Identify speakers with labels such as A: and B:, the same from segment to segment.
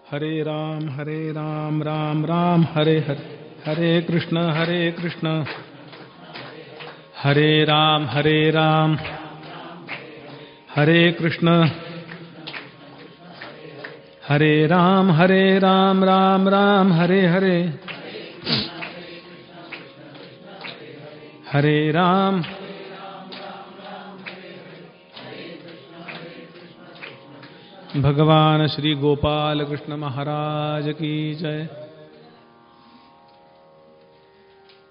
A: हरे राम राम राम हरे हरे, हरे कृष्ण हरे राम हरे कृष्ण हरे राम राम राम हरे हरे, हरे राम। भगवान श्री गोपाल कृष्ण महाराज की जय।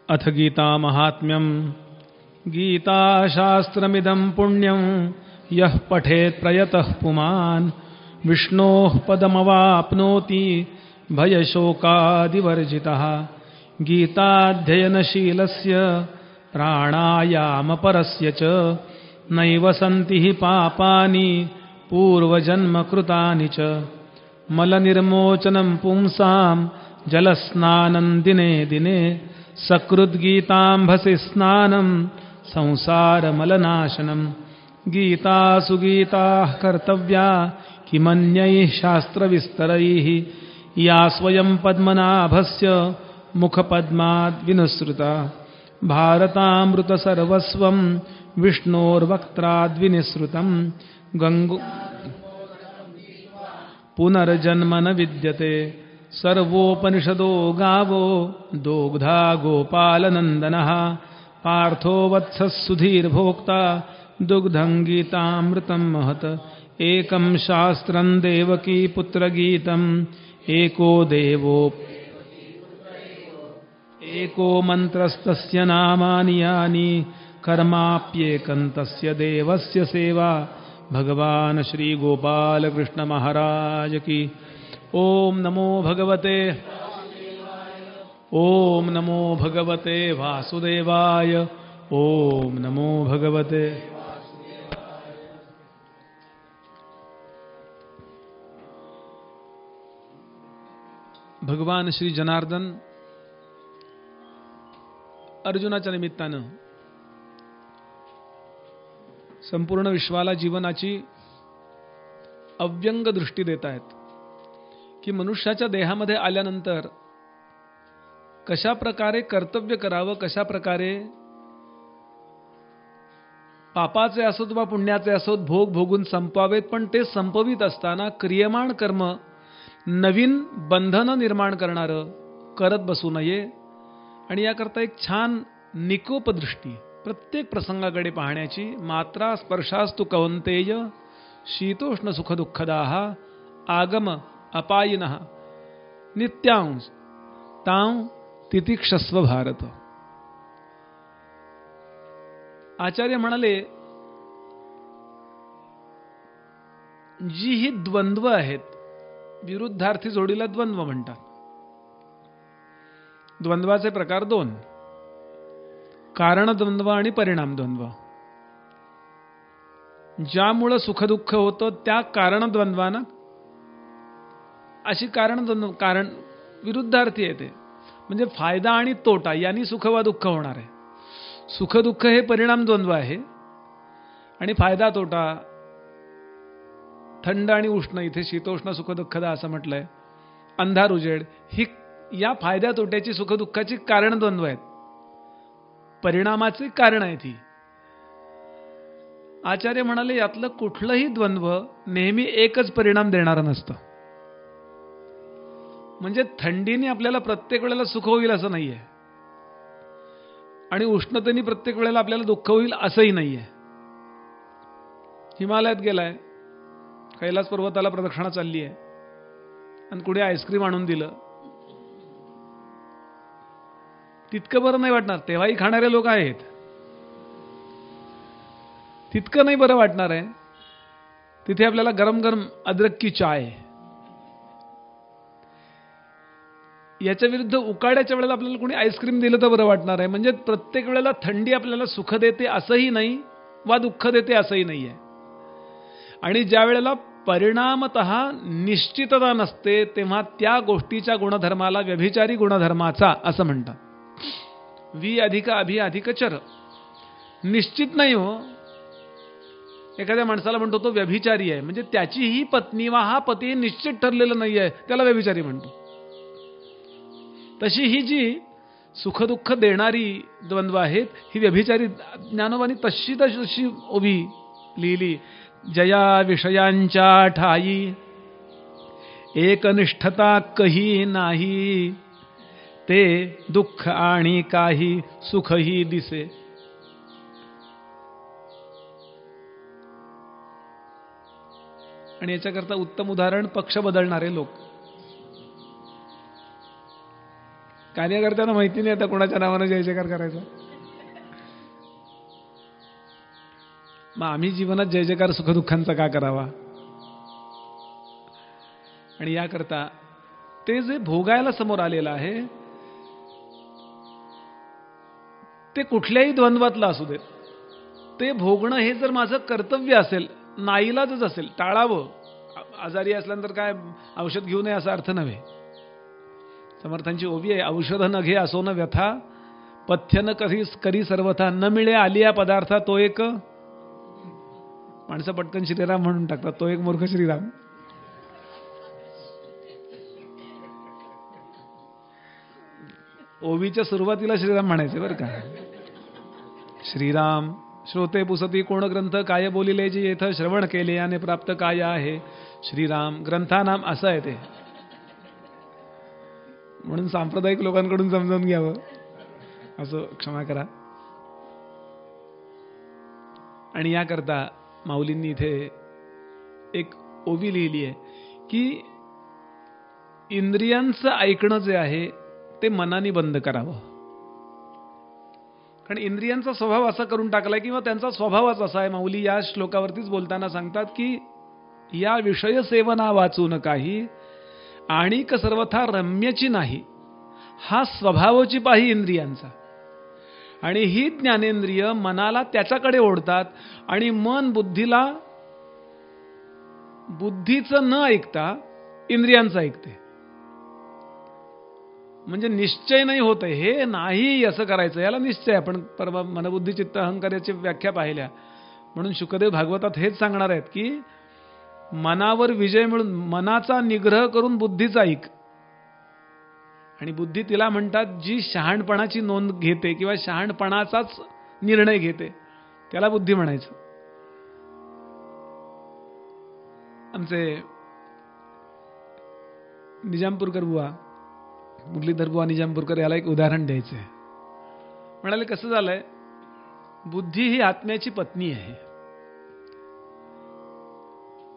A: अथ गीता महात्म्यम। गीता शास्त्रमिदं पुण्यं यः पठेत् प्रयतः पुमान् विष्णोः पदमवाप्नोति भयशोकादिवर्जितः। गीताध्ययनशीलस्य प्राणायामपरस्य च नैव सन्ति हि पापानि पूर्वजन्मकृतानि च। मलनिर्मोचनं पुंसां जलस्नानं दिने दिने सकृद्गीताम्भसि स्नानं संसारमलनाशनं। गीता सुगीताः कर्तव्या किमन्यैः शास्त्रविस्तरैः या स्वयं पद्मनाभस्य मुखपद्माद् विनुसृता। भारतामृतसर्वस्वं विष्णोर्वक्त्राद् विनिसृतं। गंगो पुनर्जन्म न विद्यते सर्वोपनिषदो गावो दोग्धा गोपालनन्दनः। पार्थो वत्सः सुधीर्भोक्ता दुग्धं गीतामृतं महत्। एकं शास्त्रं देवकी पुत्रगीतम् एको देवो एको मन्त्रस्तस्य नामानि यानि कर्माप्येकं तस्य देवस्य सेवा। भगवान श्री गोपाल कृष्ण महाराज की। ओम नमो भगवते, ओम नमो भगवते वासुदेवाय, ओम नमो भगवते। भगवान श्री जनार्दन अर्जुनाच्या निमित्तानं संपूर्ण विश्वाला जीवनाची अव्यंग दृष्टी देत आहेत की मनुष्याच्या देहामध्ये आल्यानंतर कशा प्रकारे कर्तव्य करावं, कशा प्रकारे पापाचे असोत वा पुण्याचे असोत भोग भोगून संपवावेत, पण ते संपवित असताना क्रियमाण कर्म नवीन बंधनं निर्माण करणारं करत बसू नये। आणि याकरता एक छान निकोपदृष्टी प्रत्येक प्रसंगाकडे पाहण्याची। मात्रा स्पर्शास्तु कौन्तेय शीतोष्ण सुख दुःखदाः आगम अपायिनः नित्यांश तां तितिक्षस्व भारत। आचार्य म्हणाले जी ही द्वंद्व आहेत, विरुद्धार्थी जोडीला द्वंद्व म्हणतात। द्वंद्वाचे प्रकार दोन, कारण द्वंद्व आणि परिणाम द्वंद्व। ज्यामुळे सुखदुःख होतं त्या कारण द्वंद्वानं अशी कारण विरुद्धार्थी येते, म्हणजे फायदा आणि तोटा यांनी सुख वा दुःख होणार आहे। सुखदुःख हे परिणाम द्वंद्व आहे आणि फायदा तोटा, थंड आणि उष्ण, इथे शीतोष्ण सुख दुःखदा असं म्हटलंय, अंधार उजेड, ही या फायद्या तोट्याची सुखदुःखाची कारण द्वंद्व आहेत, परिणामाचे कारण आहे ती। आचार्य म्हणाले यातलं कुठलंही द्वंद्व नेहमी एकच परिणाम देणारं नसतं। म्हणजे थंडीने आपल्याला प्रत्येक वेळेला सुख होईल असं नाहीये आणि उष्णतेने प्रत्येक वेळेला आपल्याला दुःख होईल असंही नाहीये। हिमालयात गेलाय, कैलास पर्वताला प्रदक्षिणा चालली आहे आणि कुठे आईस्क्रीम आणून दिलं, तितकं बरं नाही वाटणार। तेव्हाही खाणारे लोक आहेत, तितकं नाही बरं वाटणार आहे। तिथे आपल्याला गरम गरम अद्रक की चाय, याच्या विरुद्ध उकाड्याच्या वेळेला आपल्याला कोणी आईस्क्रीम दिलं तर बरं वाटणार आहे। म्हणजे प्रत्येक वेळेला थंडी आपल्याला सुख देते असंही नाही वा दुःख देते असंही नाही आहे। आणि ज्या वेळेला परिणामतः निश्चितता नसते तेव्हा त्या गोष्टीच्या गुणधर्माला व्यभिचारी गुणधर्माचा असं म्हणतात। वि अधिक अभि अधिक चर, निश्चित नाही हो, एखाद्या माणसाला म्हणतो तो व्यभिचारी आहे, म्हणजे त्याची ही पत्नी वा हा पती निश्चित ठरलेलं नाही आहे, त्याला व्यभिचारी म्हणतो. तशी ही जी सुखदुःख देणारी द्वंद्व आहेत, ही व्यभिचारी ज्ञानोबांनी तशी तशी ओवी लिहिली. जया विषयांच्या ठाई एकनिष्ठता कही नाही, ते दुःख आणि काही सुखही दिसे. आणि याच्याकरता उत्तम उदाहरण पक्ष बदलणारे लोक. कार्यकर्त्यांना माहिती नाही आता कोणाच्या नावानं जय जयकार करायचा. मग आम्ही जीवनात जय जयकार सुखदुःखांचा का करावा? आणि याकरता ते जे भोगायला समोर आलेलं आहे ते कुठल्याही द्वंद्वातलं असू देत, ते भोगणं हे जर माझं कर्तव्य असेल, नाईलाजच असेल, टाळावं. आजारी असल्यानंतर काय औषध घेऊ नये असा अर्थ नव्हे. समर्थांची ओवी आहे, औषध न घे असो न व्यथा, पथ्य न करी सर्वथा, न मिळे आलिया पदार्था तो एक. माणसं पटकन श्रीराम म्हणून टाकतात, तो एक मूर्ख श्रीराम. ओवीच्या सुरुवातीला श्रीराम म्हणायचे बरं का. श्रीराम श्रोते पुसती कोण ग्रंथ, काय बोलिले जी येथ श्रवण केले याने प्राप्त काय आहे. श्रीराम ग्रंथानाम असं आहे ते. म्हणून सांप्रदायिक लोकांकडून समजावून घ्यावं असं क्षमा करा. आणि याकरता माऊलींनी इथे एक ओवी लिहिली आहे की इंद्रियांचं ऐकणं जे आहे ते मनाने बंद करावं. कारण इंद्रियांचा स्वभाव असा करून टाकलाय किंवा त्यांचा स्वभावच असा आहे. माऊली या श्लोकावरतीच बोलताना सांगतात की या विषय सेवना वाचून काही आणिक सर्वथा रम्यची नाही, हा स्वभावची पाही इंद्रियांचा. आणि ही ज्ञानेंद्रिय मनाला त्याच्याकडे ओढतात आणि मन बुद्धीचं न ऐकता इंद्रियांचं ऐकते. म्हणजे निश्चय नाही होत आहे, हे नाही असं करायचं, याला निश्चय. आपण परवा मनबुद्धी चित्त अहंकाराची व्याख्या पाहिल्या. म्हणून शुकदेव भागवतात हेच सांगणार आहेत की मनावर विजय मिळून मनाचा निग्रह करून बुद्धीचा ऐक. आणि बुद्धी तिला म्हणतात जी शहाणपणाची नोंद घेते किंवा शहाणपणाचाच निर्णय घेते, त्याला बुद्धी म्हणायचं. आमचे निजामपूरकर बुवा, मुरलीधर बुवा निजामपूरकर, याला एक उदाहरण द्यायचंय. म्हणाले कसं झालंय, बुद्धी ही आत्म्याची पत्नी आहे.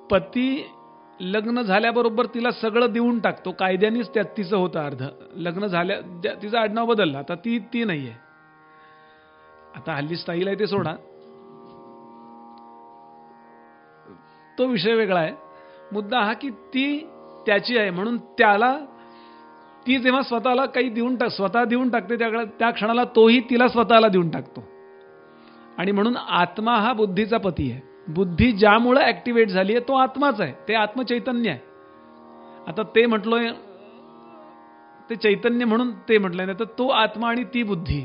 A: पती लग्न झाल्याबरोबर तिला सगळं देऊन टाकतो, कायद्यानेच त्यात तिचं होतं अर्ध. लग्न झाल्या तिचं आडनाव बदललं, आता ती नाहीये. आता हल्ली स्टाईल आहे ते सोडा, तो विषय वेगळा आहे. मुद्दा हा की ती त्याची आहे म्हणून त्याला ती जेव्हा स्वतःला काही स्वतः देऊन टाकते त्या क्षणाला तोही तिला स्वतःला देऊन टाकतो. आणि म्हणून आत्मा हा बुद्धीचा पती आहे. बुद्धी ज्यामुळे ऍक्टिव्हेट झाली आहे तो आत्माच आहे, ते आत्मचैतन्य आहे. आता ते म्हटलोय ते चैतन्य म्हणून ते म्हटलंय, नाही तर तो आत्मा आणि ती बुद्धी.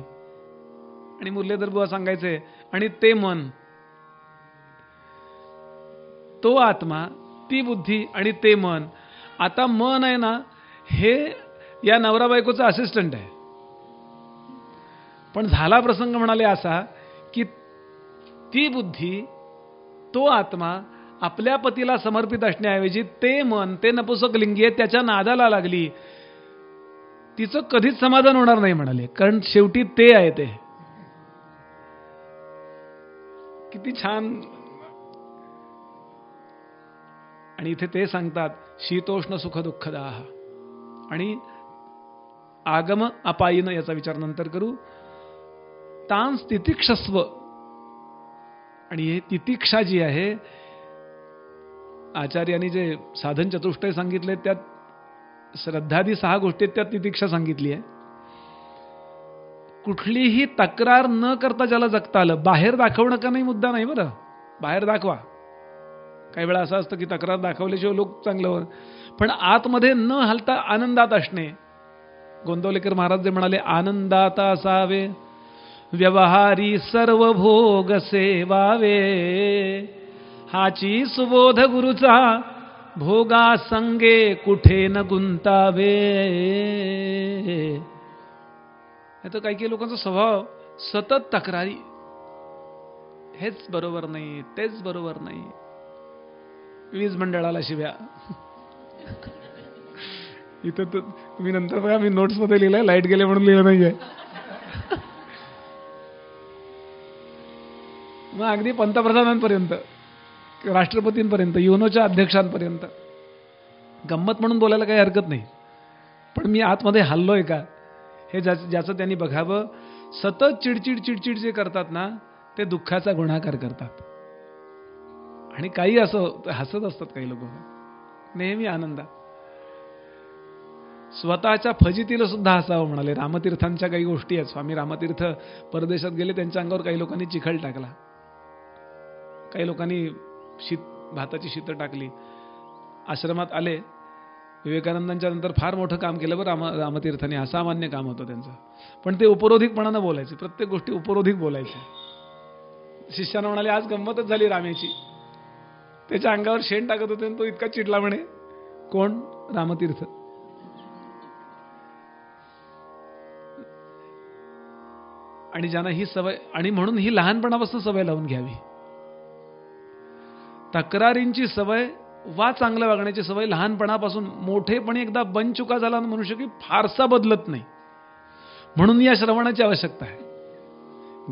A: आणि मुरलीधर बुवा सांगायचे आणि ते मन, तो आत्मा, ती बुद्धी आणि ते मन. आता मन आहे ना, हे या नवरा बायकोचा असिस्टंट आहे. पण झाला प्रसंग म्हणाले असा की ती बुद्धी, तो आत्मा आपल्या पतीला समर्पित असण्याऐवजी ते मन, ते नपुसक लिंगी आहे, त्याच्या नादाला लागली. तिचं कधीच समाधान होणार नाही म्हणाले, कारण शेवटी ते आहे. ते किती छान. आणि इथे ते सांगतात शीतोष्ण सुख दुःखदाह. आणि आगम अपायीन याचा विचार नंतर करू. तांस तितिक्षस्व. आणि हे तितिक्षा जी आहे, आचार्यांनी जे साधन चतुष्टय सांगितले त्यात श्रद्धादी 6 गोष्टीत त्यात तितिक्षा सांगितली आहे. कुठलीही तक्रार न करता ज्याला जगता आलं. बाहेर दाखवणं का नाही मुद्दा नाही बरं, बाहेर दाखवा. काही वेळा असं असतं की तक्रार दाखवल्याशिवाय लोक चांगलं, पण आतमध्ये न हलता आनंदात असणे. गोंदवलेकर महाराज जे म्हणाले, आनंदात असावे व्यवहारी सर्व भोग सेवावे, हाची सुबोध गुरुचा, भोगा संगे कुठे न गुंतावे. तर काही लोकांचा स्वभाव सतत तक्रारी, हेच बरोबर नाही, तेच बरोबर नाही, वीज मंडळाला शिव्या. इथं तुम्ही नंतर बघा, मी नोट्स मध्ये लिहिलंय, लाईट गेले म्हणून लिहिलं नाहीये. मग अगदी पंतप्रधानांपर्यंत, राष्ट्रपतींपर्यंत, युनोच्या अध्यक्षांपर्यंत गंमत म्हणून बोलायला काही हरकत नाही. पण मी आतमध्ये हल्लोय का हे ज्याचं त्यांनी बघावं. सतत चिडचिड चिडचिड जे करतात ना, ते दुःखाचा गुणाकार करतात. आणि काही असं हसत असतात काही लोक, नेहमी आनंदात. स्वतःच्या फजितीला सुद्धा हसावं म्हणाले. रामतीर्थांच्या काही गोष्टी आहेत. स्वामी रामतीर्थ परदेशात गेले, त्यांच्या अंगावर काही लोकांनी चिखल टाकला, काही लोकांनी भाताची शीतं टाकली. आश्रमात आले, विवेकानंदांच्या नंतर फार मोठं काम केलं बरं रामतीर्थांनी, असामान्य काम होतं त्यांचं. पण ते उपरोधिकपणानं बोलायचे, प्रत्येक गोष्टी उपरोधिक बोलायचे. शिष्यानं म्हणाले, आज गंमतच झाली रामेची. त्याच्या अंगावर शेण टाकत होते आणि तो इतका चिडला म्हणे. कोण? रामतीर्थ. आणि ज्यांना ही सवय, आणि म्हणून ही लहानपणापासून सवय लावून घ्यावी. तक्रारींची सवय वा चांगलं वागण्याची सवय लहानपणापासून. मोठेपणी एकदा बनचुका झाला ना मनुष्य की फारसा बदलत नाही. म्हणून या श्रवणाची आवश्यकता आहे.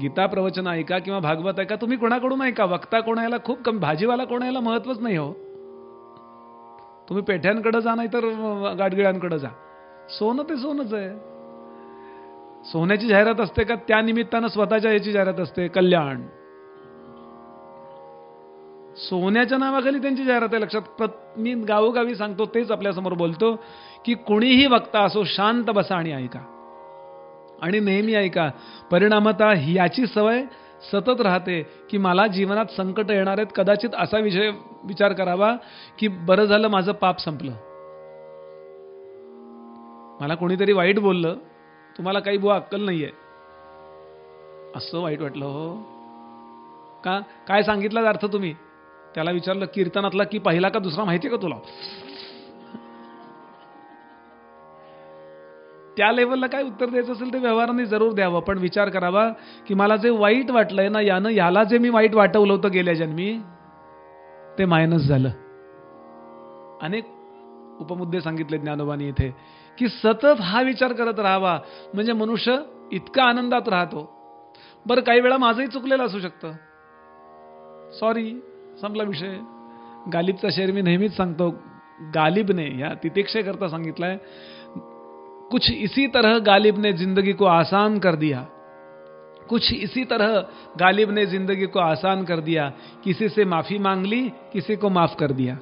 A: गीता प्रवचन ऐका किंवा भागवत ऐका, तुम्ही कोणाकडून ऐका. वक्ता कोणाला खूप कमी, भाजीवाला कोणाला महत्वच नाही हो. तुम्ही पेठ्यांकडे जा, नाही तर गाडगिळ्यांकडे जा. सोनं ते सोनंच आहे. सोन्याची जाहिरात असते का त्या निमित्तानं स्वतःच्या याची जाहिरात असते? कल्याण. सोन्याच्या नावाखाली त्यांची जाहिरात आहे. लक्षात. मी गावोगावी सांगतो, तेच आपल्यासमोर बोलतो की कोणीही वक्ता असो, शांत बसा आणि ऐका, आणि नेहमी ऐका. परिणामतः याची सवय सतत राहते की मला जीवनात संकट येणार आहेत, कदाचित असा विचार करावा की बरं झालं माझं पाप संपलं. मला कोणीतरी वाईट बोललं, तुम्हाला काही बुवा अक्कल नाहीये, असं वाईट वाटलं हो का? काय सांगितला अर्थ तुम्ही? त्याला विचारलं कीर्तनातला की पहिला का दुसरा माहिती का तुला? त्या लेवलला काय उत्तर द्यायचं असेल ते व्यवहाराने जरूर द्यावं, पण विचार करावा की मला जे वाईट वाटलंय ना, याला जे मी वाईट वाटवलं होतं गेल्या जन्मी, ते मायनस झालं. अनेक उपमुद्दे सांगितले ज्ञानोबांनी इथे की सतत हा विचार करत राहावा, म्हणजे मनुष्य इतका आनंदात राहतो. बरं, काही वेळा माझंही चुकलेलं असू शकतं, सॉरी, संपला विषय. गालिबचा शेर मी नेहमीच सांगतो. गालिबने या तितिक्षे करता सांगितलंय, कुछ इसी तरह गालिब ने जिंदगी को आसान कर दिया, कुछ इसी तरह गालिब ने जिंदगी को आसान कर दिया, किसी से माफी मांग ली, किसी को माफ कर दिया.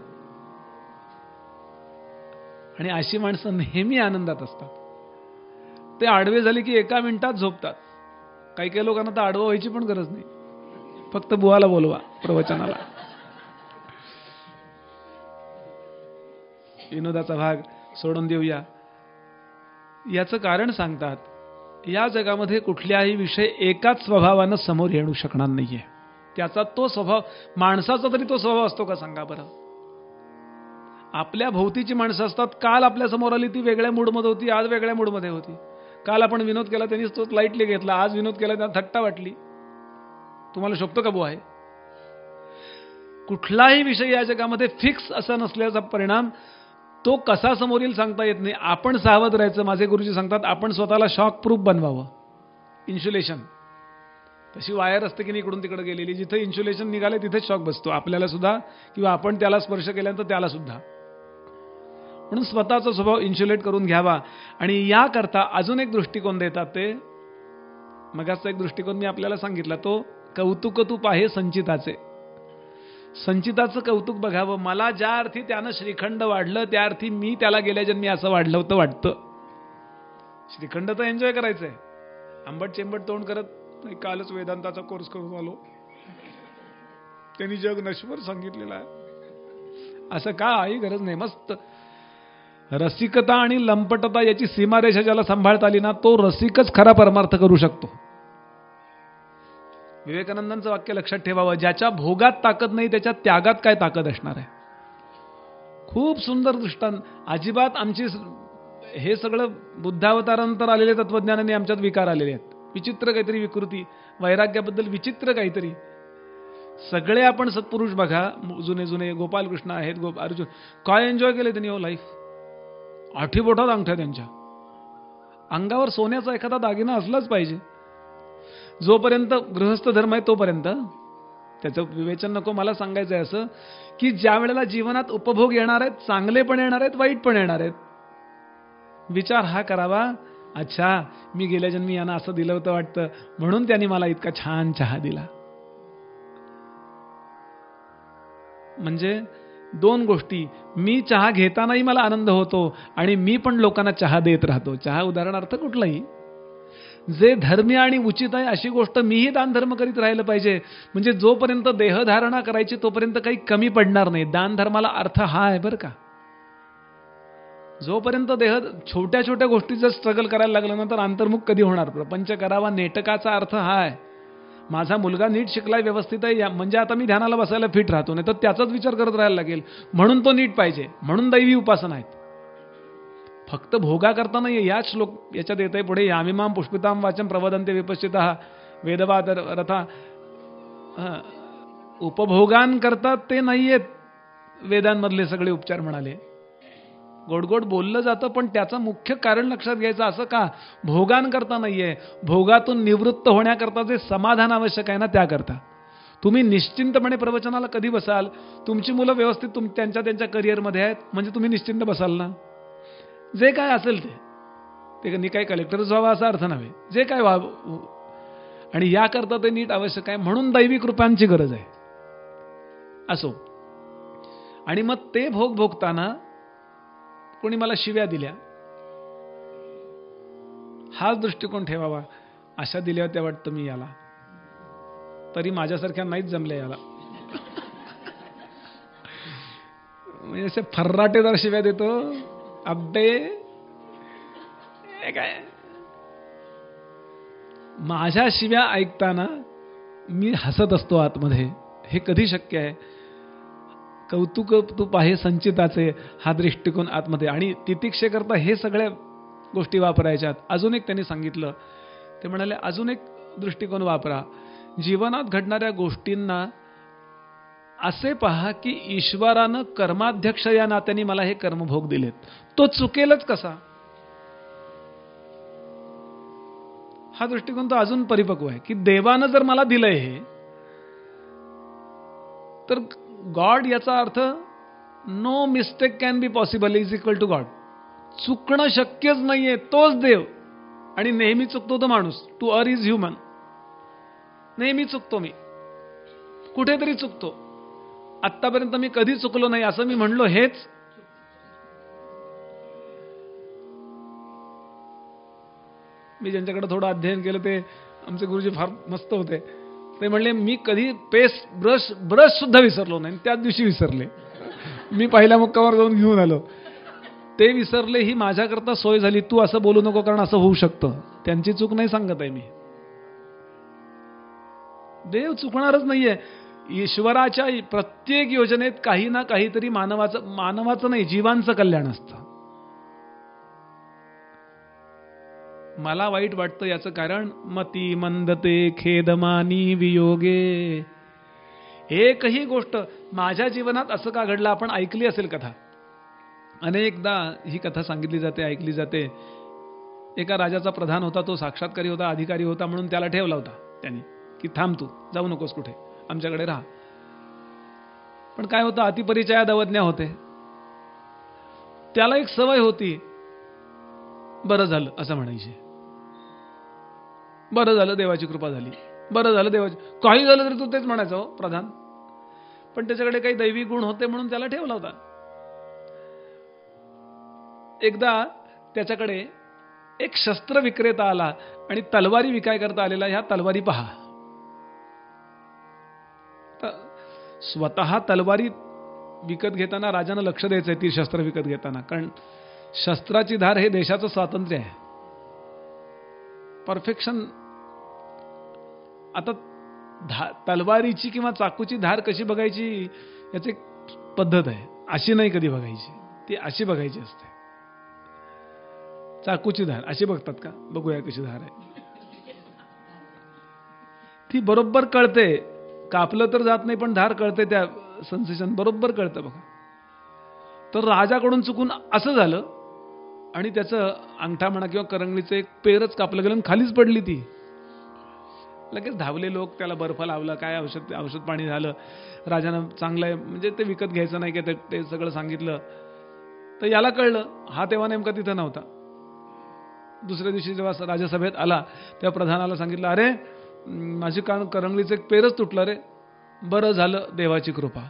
A: आणि अशी माणसं नेहमी आनंदात असतात. ते आडवे झाले की एका मिनिटात झोपतात. काही लोकांना तर आडवं व्हायची पण गरज नाही, फक्त बुवाला बोलवा प्रवचनाला. विनोदाचा भाग सोडून देऊया. याचं कारण सांगतात, या जगामध्ये कुठल्याही विषय एकाच स्वभावानं समोर येऊ शकणार नाहीये. त्याचा तो स्वभाव, माणसाचा तरी तो स्वभाव असतो का सांगा बरं? आपल्या भोवतीची माणसं असतात. काल आपल्या समोर आली ती वेगळ्या मूडमध्ये होती, आज वेगळ्या मूडमध्ये होती. काल आपण विनोद केला त्यांनीच तो लाईटली घेतला, आज विनोद केला त्यांना थट्टा वाटली. तुम्हाला शोभतो का बुवा आहे? कुठलाही विषय या जगामध्ये फिक्स असा नसल्याचा परिणाम तो कसा समोर येईल सांगता येत नाही. आपण सावध राहायचं. माझे गुरुजी सांगतात, आपण स्वतःला शॉक प्रूफ बनवावं. इन्सुलेशन तशी वायर असते की नाही इकडून तिकडे गेलेली, जिथे इन्सुलेशन निघाले तिथेच शॉक बसतो आपल्याला सुद्धा, किंवा आपण त्याला स्पर्श केल्यानंतर त्याला सुद्धा. म्हणून स्वतःचा स्वभाव इन्सुलेट करून घ्यावा. आणि याकरता अजून एक दृष्टिकोन देतात ते. मगाचा एक दृष्टिकोन मी आपल्याला सांगितला, तो कौतुकतूप आहे संचिताचे. संचिताचं कौतुक बघावं. मला ज्या अर्थी त्यानं श्रीखंड वाढलं, त्या अर्थी मी त्याला गेल्या जन्मी असं वाढलं होतं वाटतं. श्रीखंड तर एन्जॉय करायचंय, आंबट चेंबट तोंड करत नाही. कालच वेदांताचा कोर्स करून आलो, त्यांनी जग नश्वर सांगितलेलं आहे, असं काही गरज नाही. मस्त रसिकता आणि लंपटता याची सीमारेषा ज्याला सांभाळता आली ना, तो रसिकच खरा परमार्थ करू शकतो. विवेकानंदांचं वाक्य लक्षात ठेवावं, ज्याच्या भोगात ताकद नाही त्याच्या त्यागात काय ताकद असणार आहे. खूप सुंदर दृष्टांत. अजिबात आमची हे सगळं बुद्धावतारानंतर आलेले तत्वज्ञानाने आमच्यात विकार आलेले आहेत. विचित्र काहीतरी विकृती, वैराग्याबद्दल विचित्र काहीतरी. सगळे आपण सत्पुरुष बघा, जुने जुने गोपालकृष्ण आहेत, अर्जुन, काय एन्जॉय केले त्यांनी हो लाईफ. आठीबोटात अंगठ्या त्यांच्या अंगावर सोन्याचा एखादा दागिना असलाच पाहिजे. जोपर्यंत गृहस्थ धर्म आहे तोपर्यंत. त्याचं विवेचन नको, मला सांगायचं आहे असं की ज्या वेळेला जीवनात उपभोग येणार आहेत, चांगले पण येणार आहेत, वाईट पण येणार आहेत, विचार हा करावा, अच्छा मी गेल्या जन्मी यांना असं दिलं होतं वाटतं म्हणून त्यांनी मला इतका छान चहा दिला. म्हणजे दोन गोष्टी, मी चहा घेतानाही मला आनंद होतो आणि मी पण लोकांना चहा देत राहतो. चहा उदाहरणार्थ कुठलाही जे धर्मी आणि उचित आहे अशी गोष्ट मीही दान धर्म करीत राहिलं पाहिजे. म्हणजे जोपर्यंत देहधारणा करायची तोपर्यंत काही कमी पडणार नाही. दान धर्माला अर्थ हा आहे बरं का. जोपर्यंत छोट्या छोट्या गोष्टी जर स्ट्रगल करायला लागलं ना तर अंतर्मुख कधी होणार. प्रपंच करावा नेटकाचा अर्थ हा आहे, माझा मुलगा नीट शिकलाय, व्यवस्थित आहे, म्हणजे आता मी ध्यानाला बसायला फिट राहतो, नाही तर त्याचाच विचार करत राहायला लागेल. म्हणून तो नीट पाहिजे, म्हणून दैवी उपासना आहेत. फक्त भोगा करता नाही. याच श्लोक याच्यात येतंय पुढे, यामिमाम पुष्पिताम वाचम प्रवदन्ते विपश्चितः वेदवाद रथा. उपभोगान करतात ते नाहीयेत वेदांमधले सगळे उपचार म्हणाले. गोड गोड बोललं जातं पण त्याचं मुख्य कारण लक्षात घ्यायचं. असं का भोगान करता नाहीये, भोगातून निवृत्त होण्याकरता जे समाधान आवश्यक आहे ना त्याकरता. तुम्ही निश्चिंतपणे प्रवचनाला कधी बसाल, तुमची मुलं व्यवस्थित त्यांच्या त्यांच्या करिअरमध्ये आहेत म्हणजे तुम्ही निश्चिंत बसाल ना. जे काय असेल ते काही कलेक्टरच व्हावा असा अर्थ नव्हे, जे काय व्हावं आणि याकरता ते नीट आवश्यक आहे. म्हणून दैवी कृपांची गरज आहे. असो, आणि मग ते भोग भोगताना कोणी मला शिव्या दिल्या, हाच दृष्टिकोन ठेवावा. अशा दिल्या होत्या वाटतं मी याला, तरी माझ्यासारख्या नाहीच जमल्या याला. म्हणजे असे फर्राटेदार शिव्या देतो, अब्बे काय. माझ्या शिव्या ऐकताना मी हसत असतो आतमध्ये. हे कधी शक्य आहे. कौतुक तूप आहे संचिताचे, हा दृष्टिकोन आतमध्ये. आणि तितिक्षेकरता हे सगळ्या गोष्टी वापरायच्यात. अजून एक त्यांनी सांगितलं, ते म्हणाले अजून एक दृष्टिकोन वापरा. जीवनात घडणाऱ्या गोष्टींना असे पहा की ईश्वरानं कर्माध्यक्ष या नात्याने मला हे कर्मभोग दिलेत, तो चुकेलच कसा. हा दृष्टिकोन तो अजून परिपक्व आहे की देवानं जर मला दिलंय हे, तर गॉड याचा अर्थ no mistake can be possible is equal to God. चुकणं शक्यच नाहीये, तोच देव. आणि नेहमी चुकतो तो माणूस. To err is human. नेहमी चुकतो मी, कुठेतरी चुकतो. आत्तापर्यंत मी कधी चुकलो नाही असं मी म्हणलो हेच. मी ज्यांच्याकडे थोडं अध्ययन केलं ते आमचे गुरुजी फार मस्त होते. ते म्हणले मी कधी पेस्ट ब्रश सुद्धा विसरलो नाही. त्याच दिवशी विसरले. मी पहिल्या मुक्कामावर जाऊन घेऊन आलो. ते विसरले ही माझ्याकरता सोय झाली. तू असं बोलू नको कारण असं होऊ शकतं. त्यांची चूक नाही सांगत आहे मी. देव चुकणारच नाहीये. ईश्वराच्या प्रत्येक योजनेत काही ना काहीतरी मानवाचं नाही जीवांचं कल्याण असतं. मला वाईट वाटतं याचं कारण मती मंदते खेदमानी वियोगे. एकही गोष्ट माझ्या जीवनात असं का घडलं. आपण ऐकली असेल कथा, अनेकदा ही कथा सांगितली जाते, ऐकली जाते. एका राजाचा प्रधान होता, तो साक्षात्कारी होता, अधिकारी होता, म्हणून त्याला ठेवला होता त्यांनी की थांब तू, जाऊ नकोस कुठे, आमच्याकडे राहा. पण काय होतं, अतिपरिचयात अवज्ञा होते. त्याला एक सवय होती, बरं झालं असं म्हणायची. बरं झालं देवाची कृपा झाली, बरं झालं देवाची, काही झालं तरी तू तेच म्हणायचं हो प्रधान. पण त्याच्याकडे काही दैवी गुण होते म्हणून त्याला ठेवला होता. एकदा त्याच्याकडे एक शस्त्र विक्रेता आला आणि तलवारी विकाय करता आलेला. ह्या तलवारी पहा. स्वतः तलवारी विकत घेताना राजानं लक्ष द्यायचंय ती शस्त्र विकत घेताना, कारण शस्त्राची धार हे देशाचं स्वातंत्र्य आहे, परफेक्शन. आता तलवारीची किंवा चाकूची धार कशी बघायची याची एक पद्धत आहे. अशी नाही कधी बघायची, ती अशी बघायची असते. चाकूची धार अशी बघतात का? बघूया कशी धार आहे. ती बरोबर कळते, कापलं तर जात नाही पण धार कळते, त्या सेन्सेशन बरोबर कळतं बघा. तर राजाकडून चुकून असं झालं आणि त्याचं अंगठा म्हणा किंवा करंगळीचं एक पेरच कापलं गेलं आणि खालीच पडली ती. लगेच धावले लोक, त्याला बर्फ लावला, काय औषध पाणी झालं. राजानं चांगलं आहे म्हणजे ते विकत घ्यायचं नाही की ते सगळं सांगितलं. तर याला कळलं, हा तेव्हा नेमका तिथं नव्हता. दुसऱ्या दिवशी जेव्हा राजसभेत आला तेव्हा प्रधानाला सांगितलं, अरे माझी करंगळीचं एक पेरच तुटलं रे. बरं झालं, देवाची कृपा.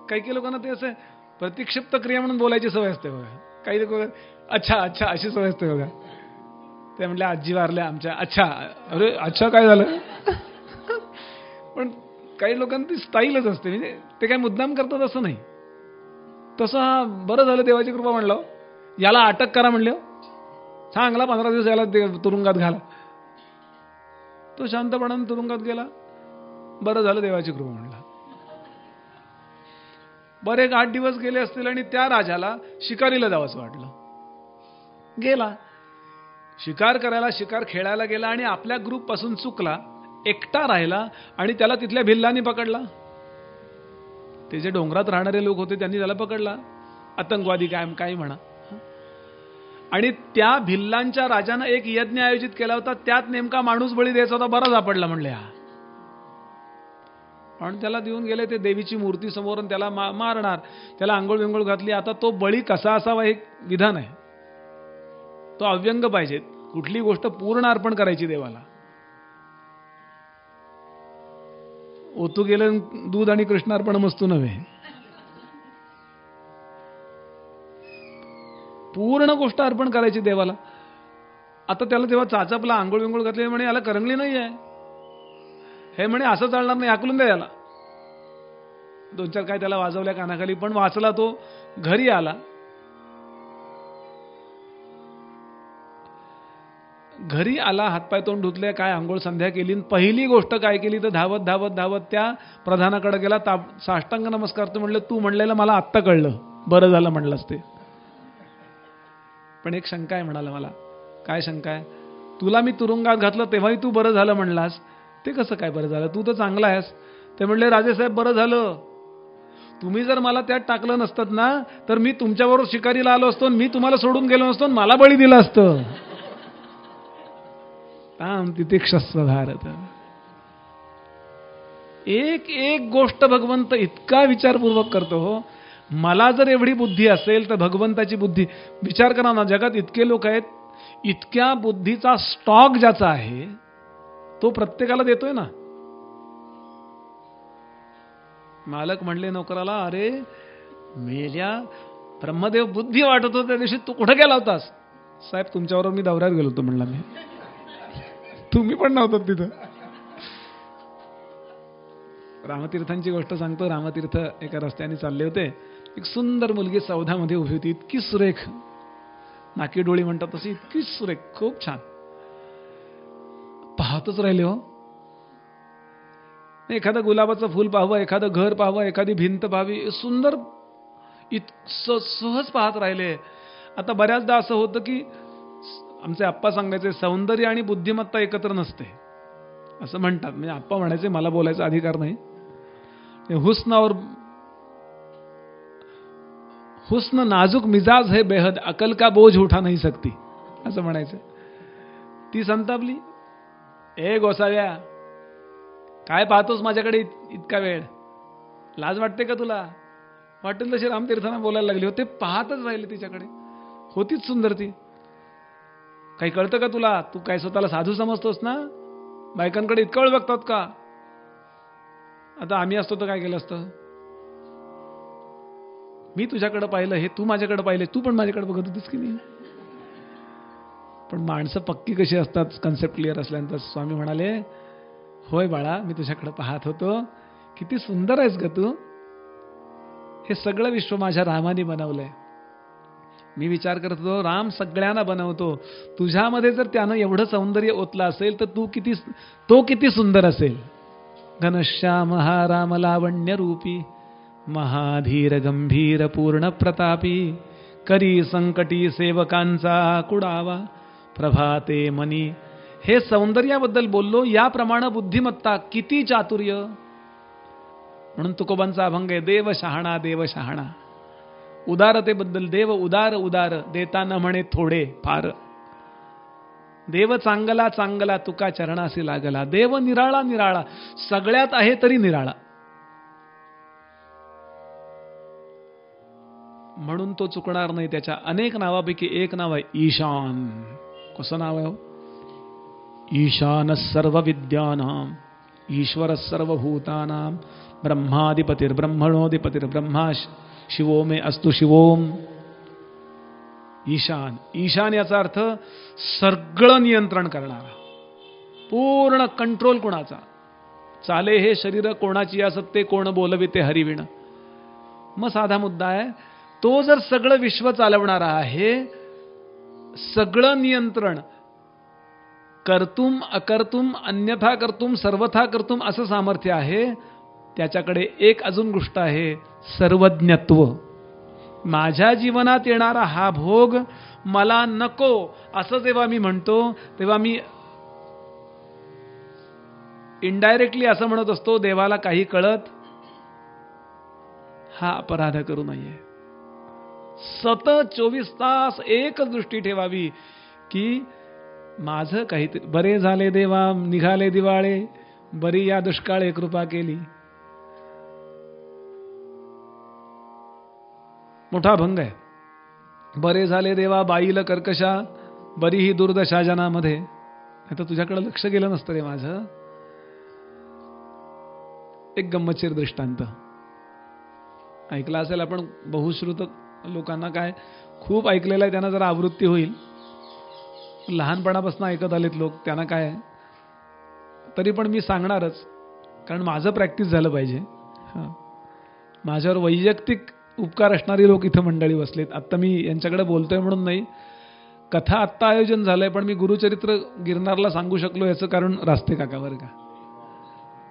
A: काही लोकांना ते असं प्रतिक्षिप्त क्रिया म्हणून बोलायची सवय असते बघा. काही लोक अच्छा अच्छा अशी सवय असते बघा. ते म्हटले आजी वारल्या आमच्या, अच्छा. अरे अच्छा काय झालं? पण काही लोकांना ती स्टाईलच असते, म्हणजे ते काय मुद्दाम करतात असं नाही. तसं हा बरं झालं देवाची कृपा म्हणलं, याला अटक करा म्हणलं, चांगला 15 दिवस याला तुरुंगात घाला. तो शांतपणाने तुरुंगात गेला. बरं झालं देवाची कृपा म्हणला. बरं एक 8 दिवस गेले असतील आणि त्या राजाला शिकारीला जावंसं वाटलं. गेला शिकार करायला, शिकार खेळायला गेला आणि आपल्या ग्रुप पासून चुकला, एकटा राहिला आणि त्याला तिथल्या भिल्लांनी पकडला. ते जे डोंगरात राहणारे लोक होते त्यांनी त्याला पकडला, आतंकवादी काय काही म्हणा. आणि त्या भिल्लांच्या राजानं एक यज्ञ आयोजित केला होता, त्यात नेमका माणूस बळी द्यायचा होता. बरा सापडला म्हणले हा. आणि त्याला देऊन गेले ते देवीची मूर्ती समोर आणि त्याला मारणार. त्याला आंघोळ विंघोळ घातली. आता तो बळी कसा असावा हे विधान आहे. तो अव्यंग पाहिजे, कुठली गोष्ट पूर्ण अर्पण करायची देवाला. ओतू गेलं दूध आणि कृष्णार्पण मस्तू नव्हे, पूर्ण गोष्ट अर्पण करायची देवाला. आता त्याला तेव्हा चाचापला आंघोळ विंघोळ घातली, म्हणे याला करंगली नाही आहे, हे म्हणे असं चालणार नाही, हाकलून द्या याला. 2-4 काय त्याला वाजवल्या कानाखाली, पण वाचला तो. घरी आला. घरी आला, हातपाय तोंड धुतले, काय आंघोळ संध्या केली. पहिली गोष्ट काय केली तर धावत धावत धावत त्या प्रधानाकडे गेला. साष्टांग नमस्कार. तू म्हणलं, तू म्हणलेलं मला आत्ता कळलं, बरं झालं म्हणलंस ते. पण एक शंका आहे म्हणाला मला. काय शंका आहे? तुला मी तुरुंगात घातलं तेव्हाही तू बरं झालं म्हणलास, ते कसं काय बरं झालं? तू तर चांगला आहेस. ते म्हणले, राजेसाहेब बरं झालं, तुम्ही जर मला त्यात टाकलं नसतं ना तर मी तुमच्याबरोबर शिकारीला आलो असतो, मी तुम्हाला सोडून गेलो नसतो, मला बळी दिलं असतं. तिथे शस्त्रधारत. एक एक गोष्ट भगवंत इतका विचारपूर्वक करतो. हो, मला जर एवढी बुद्धी असेल तर भगवंताची बुद्धी, विचार करा ना, जगात इतके लोक आहेत, इतक्या बुद्धीचा स्टॉक ज्याचा आहे तो प्रत्येकाला देतोय ना. मालक म्हणले नोकराला, अरे मेल्या ब्रह्मदेव बुद्धी वाटत होता त्या दिवशी, तू कुठे गेला होतास? साहेब तुमच्याबरोबर मी दौऱ्यात गेलो होतो म्हणला मी. तुम्ही पण नव्हतात तिथं. रामतीर्थांची गोष्ट सांगतो. रामतीर्थ एका रस्त्याने चालले होते. एक सुंदर मुलगी सौधामध्ये उभी होती, इतकी सुरेख, नाकी डोळी म्हणतात तशी, इतकी सुरेख, खूप छान. पाहतच राहिले. हो, एखादं गुलाबाचं फुल पाहावं, एखादं घर पाहावं, एखादी भिंत पाहावी, सुंदर सहज पाहत राहिले. आता बऱ्याचदा असं होतं की आमचे आप्पा सांगायचे, सौंदर्य आणि बुद्धिमत्ता एकत्र नसते असं म्हणतात. म्हणजे आप्पा म्हणायचे, मला बोलायचा अधिकार नाही. हुस्न नाजुक मिजाज है बेहद, अकल का बोझ उठा नाही सकती, असं म्हणायचं. ती संतापली. ए गोसाव्या, काय पाहतोस माझ्याकडे इतका वेळ? लाज वाटते का तुला? वाटेल तशी रामतीर्थांना बोलायला लागली. होते पाहतच राहिले तिच्याकडे. होतीच सुंदर ती. काही कळतं का तुला? तू काय स्वतःला साधू समजतोस ना? बायकांकडे इतका वेळ बघतात का? आता आम्ही असतो तर काय केलं असतं? मी तुझ्याकडे पाहिलं, हे तू माझ्याकडे पाहिले, तू पण माझ्याकडे बघत होतीस की नाही? पण माणसं पक्की कशी असतात कन्सेप्ट क्लिअर असल्यानंतर. स्वामी म्हणाले, होय बाळा, मी तुझ्याकडे पाहत होतो, किती सुंदर आहेस ग तू. हे सगळं विश्व माझ्या रामाने बनवलंय. मी विचार करत होतो, राम सगळ्यांना बनवतो, तुझ्यामध्ये जर त्यानं एवढं सौंदर्य ओतलं असेल तर तो किती सुंदर असेल. घनश्याम हा राम लावण्य रूपी, महाधीर गंभीर पूर्ण प्रतापी, करी संकटी सेवकांचा कुडावा, प्रभाते मनी. हे सौंदर्याबद्दल बोललो. याप्रमाणे बुद्धिमत्ता, किती चातुर्य. म्हणून तुकोबांचा अभंग आहे, देव शहाणा देव शहाणा. उदारतेबद्दल, देव उदार उदार, देताना म्हणे थोडे फार. देव चांगला चांगला, तुका चरणासी लागला. देव निराळा निराळा, सगळ्यात आहे तरी निराळा. म्हणून तो चुकणार नाही. त्याच्या अनेक नावापैकी एक नाव आहे ईशान. कसं नाव आहे? ईशान सर्व विद्यानां, ईश्वर सर्वभूतानां, ब्रह्माधिपतिर्ब्रह्मणोधिपतिर् ब्रह्मा शिवो मे अस्तु शिवोम. ईशान. ईशान याचा अर्थ सगळं नियंत्रण करणारा, पूर्ण कंट्रोल कोणाचा. चाले हे शरीर कोणाची असत्ते, कोण बोलविते हरिविण. मग साधा मुद्दा आहे, तो जर सगळं विश्व चालवणारा आहे, सगळं नियंत्रण, कर्तुम अकर्तुम अन्यथा कर्तुम सर्वथा कर्तुम असं सामर्थ्य आहे, त्याच्याकडे एक अजून गोष्ट आहे, सर्वज्ञत्व. माझ्या जीवनात येणारा हा भोग मला नको असं जेव्हा मी म्हणतो, तेव्हा मी इनडायरेक्टली असं म्हणत असतो, देवाला काही कळत, हा अपराध करू नये. सतत 24 तास एकच दृष्टी ठेवावी की माझं काहीतरी. बरे झाले देवा निघाले दिवाळे, बरी या दुष्काळे कृपा केली. मोठा भंग आहे. बरे झाले देवा बाईला कर्कशा, बरी ही दुर्दशा जनामध्ये. आता तुझ्याकडे लक्ष गेलं नसतं रे माझं. एक गंमतशीर दृष्टांत ऐकला असेल आपण. बहुश्रुत लोकांना काय खूप ऐकलेलं आहे, त्यांना जरा आवृत्ती होईल. लहानपणापासून ऐकत आलेत लोक, त्यांना काय तरी पण मी सांगणारच, कारण माझं प्रॅक्टिस झालं पाहिजे. माझ्यावर वैयक्तिक उपकार असणारी लोक इथं मंडळी बसलेत. आत्ता मी यांच्याकडे बोलतोय म्हणून नाही, कथा आत्ता आयोजन झालंय, पण मी गुरुचरित्र गिरनारला सांगू शकलो याचं कारण रास्ते काकावर का.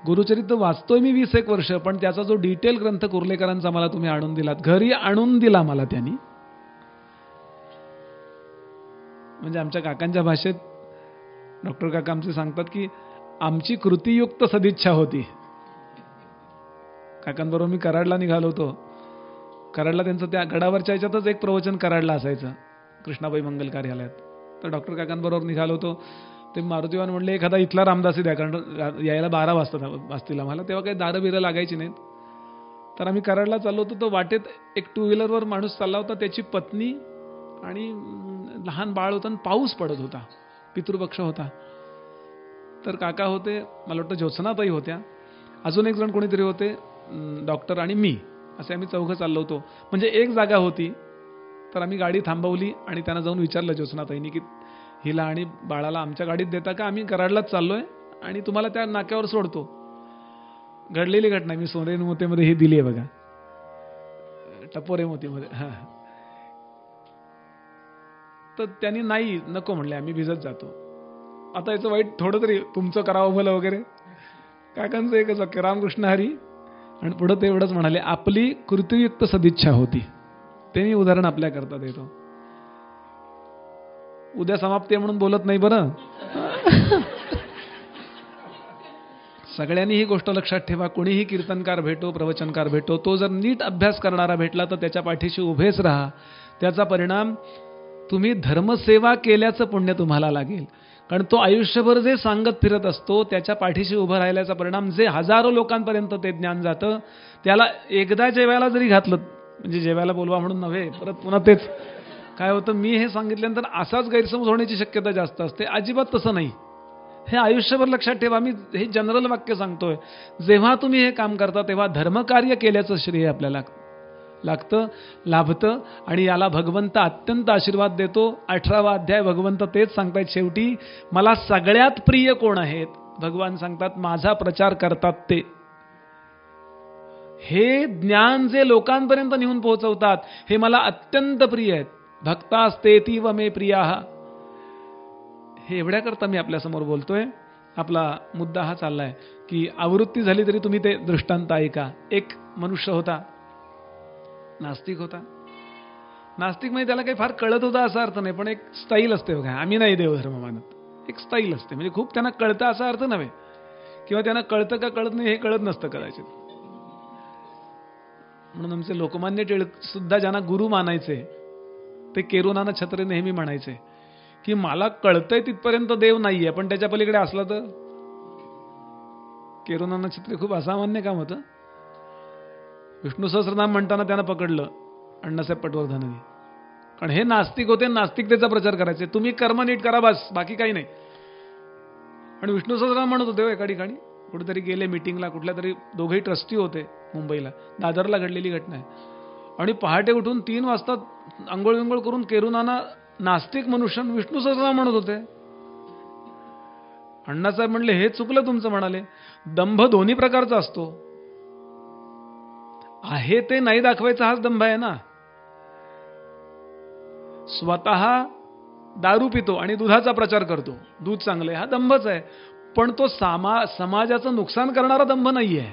A: गुरुचरित्र वाचतोय मी 20-1 वर्ष, पण त्याचा जो डिटेल ग्रंथ कुर्लेकरांचा मला तुम्ही आणून दिलात, घरी आणून दिला मला त्यांनी. म्हणजे आमच्या काकांच्या भाषेत डॉक्टर काका आमचे सांगतात की आमची कृतीयुक्त सदिच्छा होती. काकांबरोबर मी कराडला निघालो होतो. कराडला त्यांचं त्या गडावरच्या ह्याच्यातच एक प्रवचन कराडला असायचं, कृष्णाबाई मंगल कार्यालयात. तर डॉक्टर काकांबरोबर निघालो होतो. ते मारुतीवान म्हणले एखादा इथला रामदासी द्या, कारण यायला 12 वाजतील आम्हाला. तेव्हा काही दारं बिरं लागायची नाहीत. तर आम्ही कराडला चाललो होतो. तो वाटेत एक 2 व्हीलरवर माणूस चालला होता, त्याची पत्नी आणि लहान बाळ होतं, आणि पाऊस पडत होता, पितृपक्ष होता. तर काका होते, मला वाटतं ज्योत्स्नाताई होत्या, अजून एक जण कोणीतरी होते, डॉक्टर आणि मी, असे आम्ही 4घं चाललो होतो. म्हणजे एक जागा होती. तर आम्ही गाडी थांबवली आणि त्यांना जाऊन विचारलं ज्योत्स्नाताईंनी की हिला आणि बाळाला आमच्या गाडीत देता का, आम्ही कराडलाच चाललोय आणि तुम्हाला त्या नाक्यावर सोडतो. घडलेली घटना मी सोनेरी मोतीमध्ये ही दिली आहे बघा, टपोरे मोतीमध्ये. हा, तर त्यांनी नाही नको म्हणले, आम्ही भिजत जातो. आता याचं वाईट थोडं तरी तुमचं करावं भलं वगैरे. काकांचं एकच वाक्य, रामकृष्ण हरी, आणि पुढं ते एवढंच म्हणाले, आपली कृतीयुक्त सदिच्छा होती. ते मी उदाहरण आपल्या करता देतो. उद्या समाप्ती म्हणून बोलत नाही बरं. सगळ्यांनी ही गोष्ट लक्षात ठेवा. कोणीही कीर्तनकार भेटो, प्रवचनकार भेटो, तो जर नीट अभ्यास करणारा भेटला तर त्याच्या पाठीशी उभेच राहा. त्याचा परिणाम तुम्ही धर्मसेवा केल्याचं पुण्य तुम्हाला लागेल. कारण तो आयुष्यभर जे सांगत फिरत असतो, त्याच्या पाठीशी उभं राहिल्याचा परिणाम, जे हजारो लोकांपर्यंत ते ज्ञान जातं, त्याला एकदा जेवायला जरी घातलं, म्हणजे जेवायला बोलवा म्हणून नव्हे, परत पुन्हा तेच काय होतं, मी हे सांगितल्यानंतर असाच गैरसमज होण्याची शक्यता जास्त असते. अजिबात तसं नाही. हे आयुष्यभर लक्षात ठेवा. मी हे जनरल वाक्य सांगतोय. जेव्हा तुम्ही हे काम करता तेव्हा धर्मकार्य केल्याचं श्रेय आपल्याला लागतं, लाभतं, आणि याला भगवंत अत्यंत आशीर्वाद देतो. 18वा अध्याय भगवंत तेच सांगतायत शेवटी, मला सगळ्यात प्रिय कोण आहेत. भगवान सांगतात माझा प्रचार करतात ते. हे ज्ञान जे लोकांपर्यंत नेऊन पोहोचवतात हे मला अत्यंत प्रिय आहेत. भक्तास्तेतीव मे प्रियाः. हे एवढ्याकरता मी आपल्यासमोर बोलतोय. आपला मुद्दा हा चाललाय की आवृत्ती झाली तरी तुम्ही ते दृष्टांत ऐका. एक मनुष्य होता, नास्तिक होता. नास्तिक म्हणजे त्याला काही फार कळत होता असा अर्थ नाही, पण एक स्टाईल असते बघा. आम्ही नाही देवधर्म मानत, एक स्टाईल असते. म्हणजे खूप त्यांना कळतं असा अर्थ नव्हे, किंवा त्यांना कळतं का कळत नाही हे कळत नसतं कदाचित. म्हणून आमचे लोकमान्य टिळक सुद्धा ज्यांना गुरु मानायचे ते केरुनाना छत्रे नेहमी म्हणायचे की मला कळतंय तिथपर्यंत देव नाहीये, पण त्याच्या पलीकडे असला तर. केरुनाना छत्रे खूप असामान्य काम होतं. विष्णू सहस्रनाम म्हणताना त्यांना पकडलं अण्णासाहेब पटवर्धनांनी, कारण हे नास्तिक होते, नास्तिकतेचा प्रचार करायचे. तुम्ही कर्म नीट करा बस, बाकी काही नाही. आणि विष्णू सहस्रनाम म्हणत होते एका ठिकाणी, कुठेतरी गेले मिटिंगला, कुठल्या तरी दोघेही ट्रस्टी होते मुंबईला, दादरला घडलेली घटना आहे. आणि पहाटे उठून 3 वाजता आंघोळ विंघोळ करून केरुनाना नास्तिक मनुष्य विष्णू सहस्रनाम म्हणत होते. अण्णासाहेब म्हणले हे चुकलं तुमचं. म्हणाले दंभ दोन्ही प्रकारचा असतो. आहे ते नाही दाखवायचा हाच दंभ आहे ना. स्वतः दारू पितो आणि दुधाचा प्रचार करतो, दूध चांगलं आहे, हा दंभच आहे. पण तो समाजाचं नुकसान करणारा दंभ नाहीये.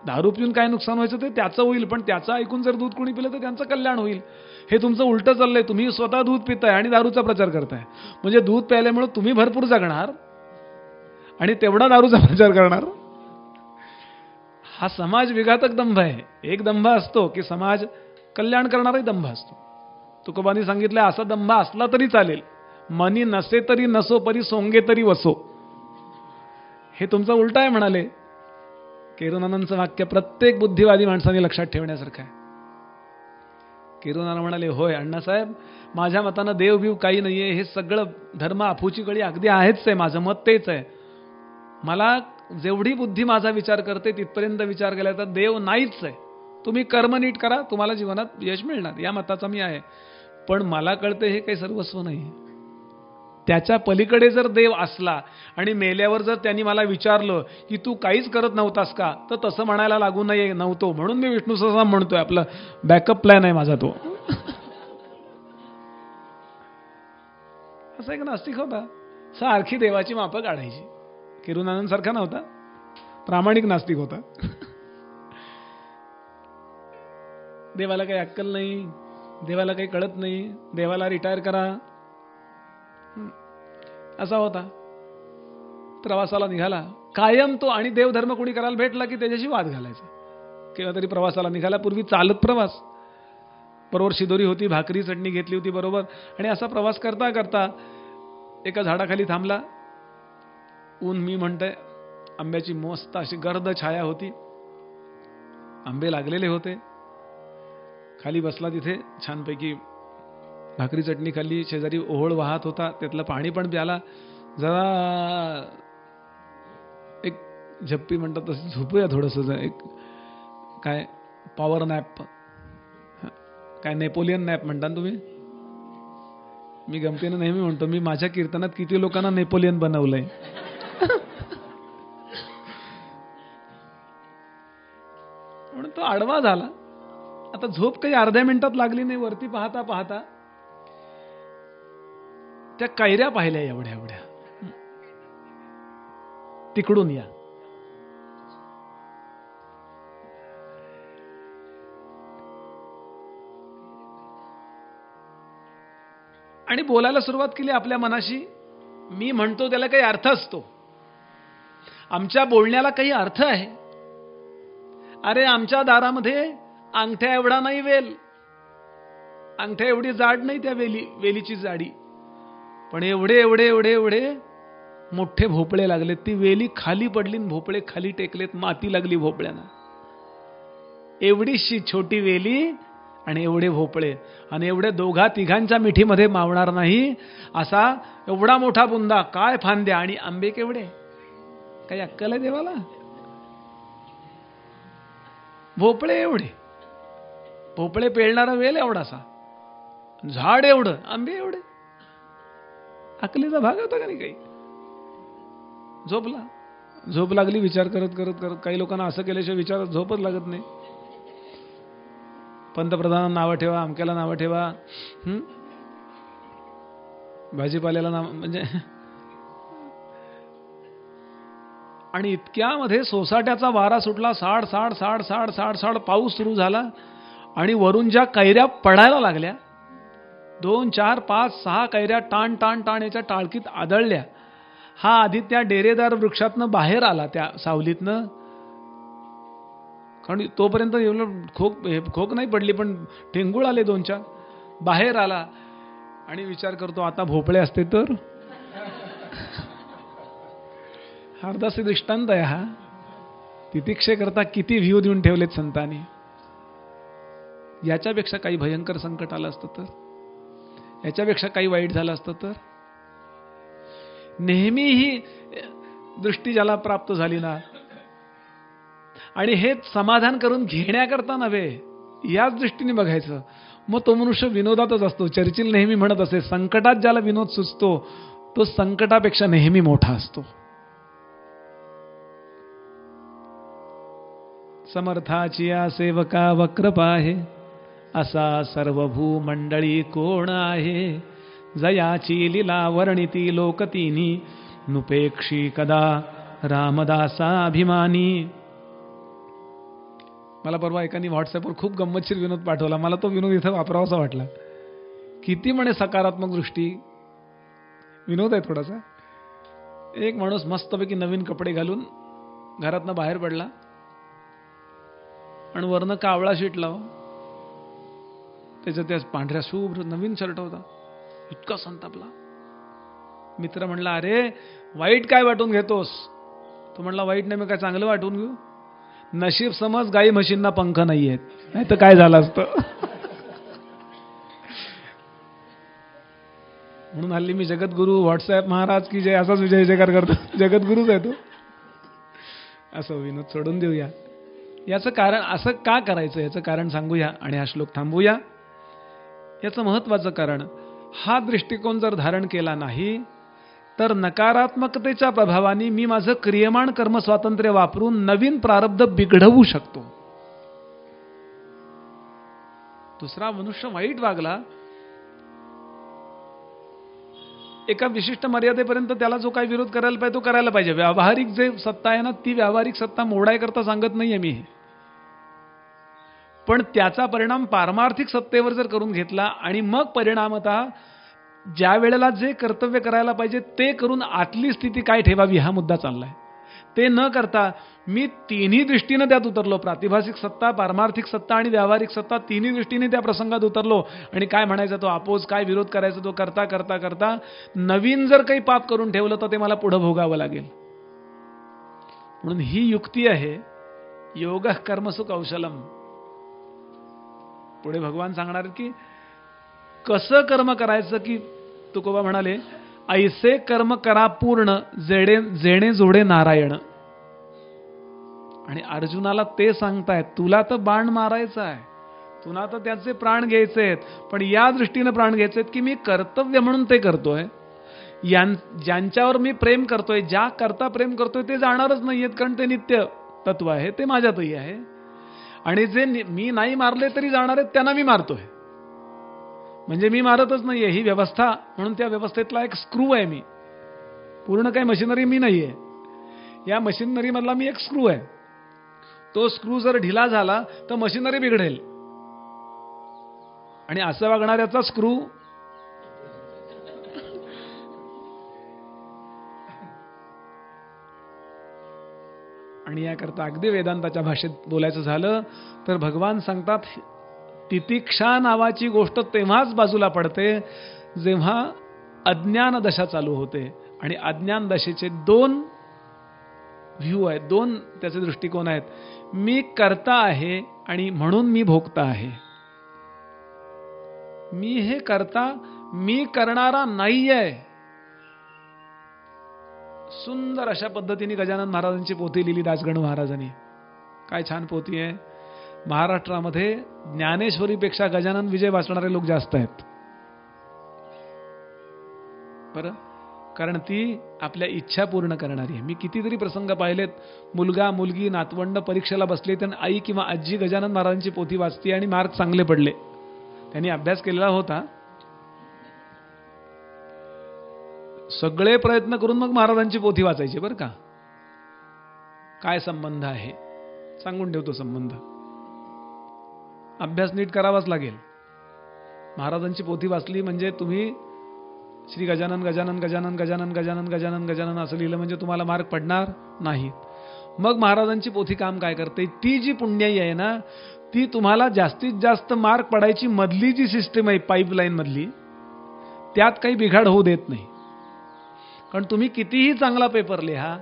A: दारू पिऊन काय नुकसान व्हायचं ते त्याचं होईल, पण त्याचं ऐकून जर दूध कोणी पिलं तर त्यांचं कल्याण होईल. हे तुमचं उलटं चाललंय. तुम्ही स्वतः दूध पिताय आणि दारूचा प्रचार करताय. म्हणजे दूध प्यायल्यामुळे तुम्ही भरपूर जगणार आणि तेवढा दारूचा प्रचार करणार. हा समाज विघातक दंभ आहे. एक दंभ असतो की समाज कल्याण करणाराही दंभ असतो. तुकोबांनी सांगितलं असा दंभ असला तरी चालेल, मनी नसे तरी नसो, परी सोंगे तरी वसो. हे तुमचं उलट आहे म्हणाले. केरुनानांचं वाक्य प्रत्येक बुद्धिवादी माणसाने लक्षात ठेवण्यासारखं आहे. केरुनाना म्हणाले होय अण्णासाहेब, माझ्या मतानं देवबीव काही नाहीये, हे सगळं धर्म अफूची कळी अगदी आहेच आहे, माझं मत तेच आहे. मला जेवढी बुद्धी माझा विचार करते तिथपर्यंत विचार केला तर देव नाहीच आहे. तुम्ही कर्म नीट करा, तुम्हाला जीवनात यश मिळणार, या मताचा मी आहे. पण मला कळते हे काही सर्वस्व नाही. त्याच्या पलीकडे जर देव असला आणि मेल्यावर जर त्यांनी मला विचारलं की तू काहीच करत नव्हतास का, तर तसं म्हणायला लागू नये नव्हतो. म्हणून मी विष्णू सहस्रनाम म्हणतोय. आपला बॅकअप प्लॅन आहे माझा तो. असा एक नास्तिक होता, सारखी देवाची मापं काढायची. केरुनानंदसारखा नव्हता, प्रामाणिक नास्तिक होता. देवाला काही अक्कल नाही, देवाला काही कळत नाही, देवाला रिटायर करा, असा होता. प्रवासाला निघाला कायम तो. आणि देवधर्म कोणी करायला भेटला की त्याच्याशी वाद घालायचा. केव्हा तरी प्रवासाला निघाला, पूर्वी चालत प्रवास, बरोबर शिदोरी होती, भाकरी चटणी घेतली होती बरोबर. आणि असा प्रवास करता करता एका झाडाखाली थांबला. ऊन मी म्हणतोय, आंब्याची मस्त अशी गर्द छाया होती, आंबे लागलेले होते. खाली बसला तिथे, छानपैकी भाकरी चटणी खाल्ली, शेजारी ओहोळ वाहत होता, त्यातलं पाणी पण प्याला. जरा एक झप्पी म्हणतात तसं झोपूया थोडंसं, एक काय पॉवर नॅप, काय नेपोलियन नॅप म्हणता तुम्ही. मी गमतीनं नेहमी म्हणतो, मी माझ्या कीर्तनात किती लोकांना नेपोलियन बनवलंय. म्हणून तो आडवा झाला. आता झोप काही अर्ध्या मिनिटात लागली नाही. वरती पाहता पाहता त्या कैऱ्या पाहिल्या एवढ्या एवढ्या. तिकडून या. आणि बोलायला सुरुवात केली आपल्या मनाशी. मी म्हणतो त्याला काही अर्थ असतो, आमच्या बोलण्याला काही अर्थ आहे. अरे आमच्या दारामध्ये अंगठ्या एवढा नाही वेल, अंगठ्या एवढी जाड नाही त्या वेलीची जाडी, पण एवढे एवढे एवढे एवढे मोठे भोपळे लागलेत. ती वेली खाली पडली, भोपळे खाली टेकलेत, माती लागली भोपळ्यांना. एवढीशी छोटी वेली आणि एवढे भोपळे, आणि एवढे दोघा तिघांच्या मिठीमध्ये मावणार नाही असा एवढा मोठा बुंदा, काय फांद्या, आणि आंबे केवढे. काही अक्कल आहे देवाला. भोपळे एवढे, भोपळे पेळणारा वेल एवढासा, झाड एवढं, आंबे एवढे. अकलीचा भाग होता का नाही काही. झोपला. झोप लागली विचार करत करत करत. काही लोकांना असं केल्याशिवाय विचार झोपच लागत नाही. पंतप्रधानांना नावं ठेवा, अमक्याला नावं ठेवा, भाजीपाल्याला नाव, म्हणजे आणि इतक्यामध्ये सोसाट्याचा वारा सुटला, साड साड साड साड साड साड पाऊस सुरू झाला आणि वरून ज्या कैऱ्या पडायला लागल्या, 2, 4, 5, 6 कैऱ्या टाण टाण टाण याच्या टाळकीत आदळल्या. हा आधी त्या डेरेदार वृक्षातनं बाहेर आला, त्या सावलीतनं, कारण तोपर्यंत खोक नाही पडली, पण ठेंगुळ आले 2-4, बाहेर आला आणि विचार करतो आता भोपळे असते तर. हार्दासी दृष्टांत आहे हा. तितिक्षेकरता किती व्ह्यू देऊन ठेवलेत संतांनी. याच्यापेक्षा काही भयंकर संकट आलं असतं तर, याच्यापेक्षा काही वाईट झालं असतं तर. नेहमी ही दृष्टी ज्याला प्राप्त झाली ना, आणि हे समाधान करून घेण्याकरता नव्हे, याच दृष्टीने बघायचं, मग तो मनुष्य विनोदातच असतो. चर्चिल नेहमी म्हणत असे, संकटात ज्याला विनोद सुचतो तो संकटापेक्षा नेहमी मोठा असतो. समर्थाची या सेवका वक्र पाहे, असा सर्व भूमंडळी कोण आहे. जयाची लीला वर्णिती लोकतीनी, नुपेक्षी कदा रामदासा अभिमानी. मला परवा एकाने व्हॉट्सअपवर खूप गंमतशीर विनोद पाठवला. मला तो विनोद इथं वापरावासा वाटला. किती म्हणे सकारात्मक दृष्टी. विनोद आहे थोडासा. एक माणूस मस्तपैकी नवीन कपडे घालून घरातनं बाहेर पडला आणि वरनं कावळा शीट लाव, त्याच्या त्या पांढऱ्या शुभ्र नवीन शर्ट होता. इतका संतापला. मित्र म्हणला, अरे वाईट काय वाटून घेतोस? तो म्हणला, वाईट नाही, मी काय चांगलं वाटून घेऊ? नशीब समज गाई म्हशींना पंख नाही आहेत, नाही तर काय झालं असतं. म्हणून हल्ली मी जगद्गुरु व्हॉट्सअप महाराज की जय असाच विजय जयकार करतो. जगद्गुरुच आहे तो. असं विनोद सोडून देऊया. याचं कारण असं का करायचं याचं कारण सांगूया आणि हा श्लोक थांबूया. याचं महत्वाचं कारण, हा दृष्टिकोन जर धारण केला नाही तर नकारात्मकतेच्या प्रभावाने मी माझं क्रियमाण कर्म स्वातंत्र्य वापरून नवीन प्रारब्ध बिघडवू शकतो. दुसरा मनुष्य वाईट वागला, एका विशिष्ट मर्यादेपर्यंत त्याला जो काही विरोध करायला पाहिजे तो करायला पाहिजे. व्यावहारिक जे सत्ता आहे ना, ती व्यावहारिक सत्ता मोडाय करता सांगत नाहीये मी, पण त्याचा परिणाम पारमार्थिक सत्तेवर जर करून घेतला आणि मग परिणामतः ज्या वेळेला जे कर्तव्य करायला पाहिजे ते करून आतली स्थिती काय ठेवावी हा मुद्दा चाललाय. ते न करता मी तिन्ही दृष्टीने त्यात उतरलो, प्रातिभासिक सत्ता, पारमार्थिक सत्ता आणि व्यावहारिक सत्ता, तिन्ही दृष्टीने त्या प्रसंगात उतरलो आणि काय म्हणायचा तो अपोज, काय विरोध करायचा तो करता करता करता नवीन जर काही पाप करून ठेवलं तर ते मला पुढे भोगावं लागेल. म्हणून ही युक्ती आहे योगः कर्मसु कौशलम. पुढे भगवान सांगणार की कसं कर्म करायचं, की तुकोबा म्हणाले, ऐसे कर्म करा पूर्ण जेणे जोडे नारायण. आणि अर्जुनाला ते सांगतायत, तुला तर बाण मारायचा आहे, तुला तर त्याचे प्राण घ्यायचे आहेत, पण या दृष्टीने प्राण घ्यायचे आहेत की मी कर्तव्य म्हणून ते करतोय. ज्यांच्यावर मी प्रेम करतोय, ज्या करता प्रेम करतोय ते जाणारच नाहीयेत, कारण ते नित्य तत्व आहे, ते माझ्यातही आहे. आणि जे मी नाही मारले तरी जाणार आहेत त्यांना मी मारतोय, म्हणजे मी मारतच नाहीये. ही व्यवस्था, म्हणून त्या व्यवस्थेतला एक स्क्रू आहे मी, पूर्ण काही मशिनरी मी नाहीये. या मशिनरी मधला मी एक स्क्रू आहे. तो स्क्रू जर ढिला झाला तर मशिनरी बिघडेल. आणि असं वागणाऱ्याचा स्क्रू आणि याकरता अगदी वेदांताच्या भाषेत बोलायचं झालं तर भगवान सांगतात, तितिक्षा नावाची गोष्ट तेव्हाच बाजूला पडते जेव्हा अज्ञान दशा चालू होते. आणि अज्ञान दशेचे 2 व्ह्यू आहेत, 2 त्याचे दृष्टिकोन आहेत. मी करता आहे आणि म्हणून मी भोगता आहे. मी हे करता, मी करणारा नाहीये. सुंदर अशा पद्धतीने गजानन महाराजांची पोथी लिहिली दासगणू महाराजांनी. काय छान पोथी आहे. महाराष्ट्रामध्ये ज्ञानेश्वरीपेक्षा गजानन विजय वाचणारे लोक जास्त आहेत. बरं, कारण ती आपल्या इच्छा पूर्ण करणारी आहे. मी कितीतरी प्रसंग पाहिलेत, मुलगा मुलगी नातवंड परीक्षेला बसले तर आई किंवा आजी गजानन महाराजांची पोथी वाचते आणि मार्क चांगले पडले. त्यांनी अभ्यास केलेला होता, सगळे प्रयत्न करून मग महाराजांची पोथी वाचायची. बरं का, काय संबंध आहे सांगून ठेवतो. संबंध अभ्यास नीट करावाच लागेल. महाराजांची पोथी वाचली म्हणजे तुम्ही श्री गजानन गजानन गजानन गजानन गजानन गजानन गजानन असं लिहिलं म्हणजे तुम्हाला मार्क पडणार नाहीत. मग महाराजांची पोथी काम काय करते, ती जी पुण्याई आहे ना, ती तुम्हाला जास्तीत जास्त मार्क पडायची मधली जी सिस्टीम आहे पाईपलाईन मधली, त्यात काही बिघाड होऊ देत नाही. कारण तुम्ही कितीही चांगला पेपर लिहा,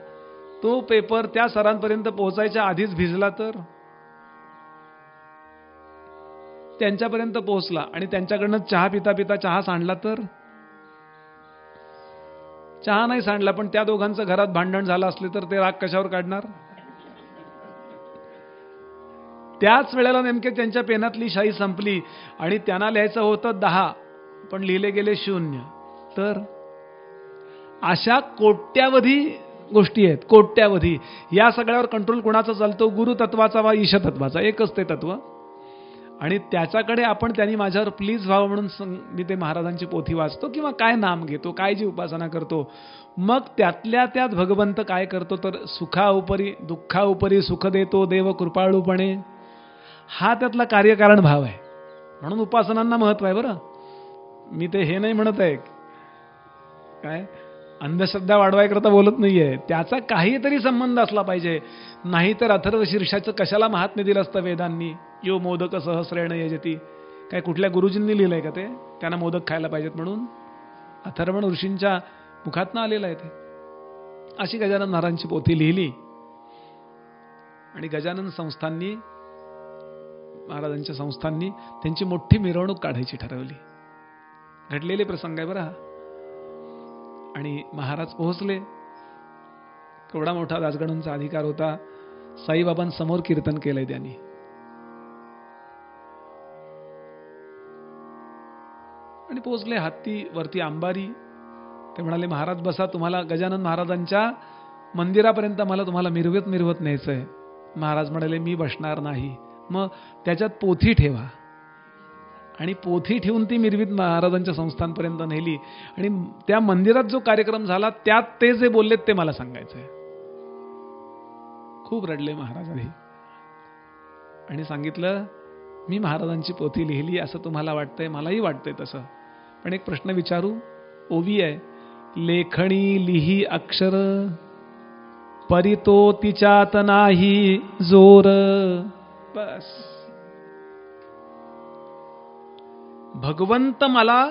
A: तो पेपर त्या सरांपर्यंत पोहोचायच्या आधीच भिजला तर, त्यांच्यापर्यंत पोहोचला आणि त्यांच्याकडनं चहा पिता पिता चहा सांडला तर, चहा नाही सांडला पण त्या दोघांचं घरात भांडण झालं असले तर ते राग कशावर काढणार. त्याच वेळेला नेमके त्यांच्या पेनातली शाई संपली आणि त्यांना लिहायचं होतं 10 पण लिहिले गेले 0, तर अशा कोट्यावधी गोष्टी आहेत. कोट्यावधी. या सगळ्यावर कंट्रोल कोणाचा चालतो, गुरुतत्वाचा वा ईशतत्वाचा. एकच ते तत्व आणि त्याच्याकडे आपण त्यांनी माझ्यावर प्लीज व्हावं म्हणून मी ते महाराजांची पोथी वाचतो किंवा काय नाम घेतो, काय जी उपासना करतो. मग त्यातल्या त्यात भगवंत काय करतो तर सुखाउपरी दुःखाउपरी सुख देतो देव कृपाळूपणे, हा त्यातला कार्यकारण भाव आहे. म्हणून उपासनांना महत्व आहे. बरं, मी ते हे नाही म्हणत आहे काय अंधश्रद्धा वाढवायकरता बोलत नाहीये, त्याचा काहीतरी संबंध असला पाहिजे. नाहीतर अथर्व शीर्षाचं कशाला महात्म्य दिलं असतं वेदांनी. यो मोदक सहस्रेण यजती, काय कुठल्या गुरुजींनी लिहिलंय का ते त्यांना मोदक खायला पाहिजेत म्हणून? अथर्वण ऋषींच्या मुखातनं आलेलं आहे ते. अशी गजानन महाराजांची पोथी लिहिली आणि गजानन संस्थांनी, महाराजांच्या संस्थांनी त्यांची मोठी मिरवणूक काढायची ठरवली. घडलेले प्रसंग आहे बरं हा. आणि महाराज पोहोचले. केवढा मोठा दासगणूंचा अधिकार होता. साईबाबांसमोर कीर्तन केलंय त्यांनी. आणि पोहोचले हत्ती वरती अंबारी. ते म्हणाले महाराज बसा, तुम्हाला गजानन महाराजांच्या मंदिरापर्यंत मला तुम्हाला मिरवत मिरवत न्यायचंय. महाराज म्हणाले मी बसणार नाही. मग त्याच्यात पोथी ठेवा. आणि पोथी ठेवून ती मिरवीत महाराजांच्या संस्थांपर्यंत नेली. आणि त्या मंदिरात जो कार्यक्रम झाला त्यात ते जे बोललेत ते मला सांगायचंय. खूप रडले महाराज आधी आणि सांगितलं मी महाराजांची पोथी लिहिली असं तुम्हाला वाटतंय, मलाही वाटतंय तसं. पण एक प्रश्न विचारू. ओवी आहे, लेखणी लिही अक्षर परितो तिच्यात नाही जोर. बस भगवंत मला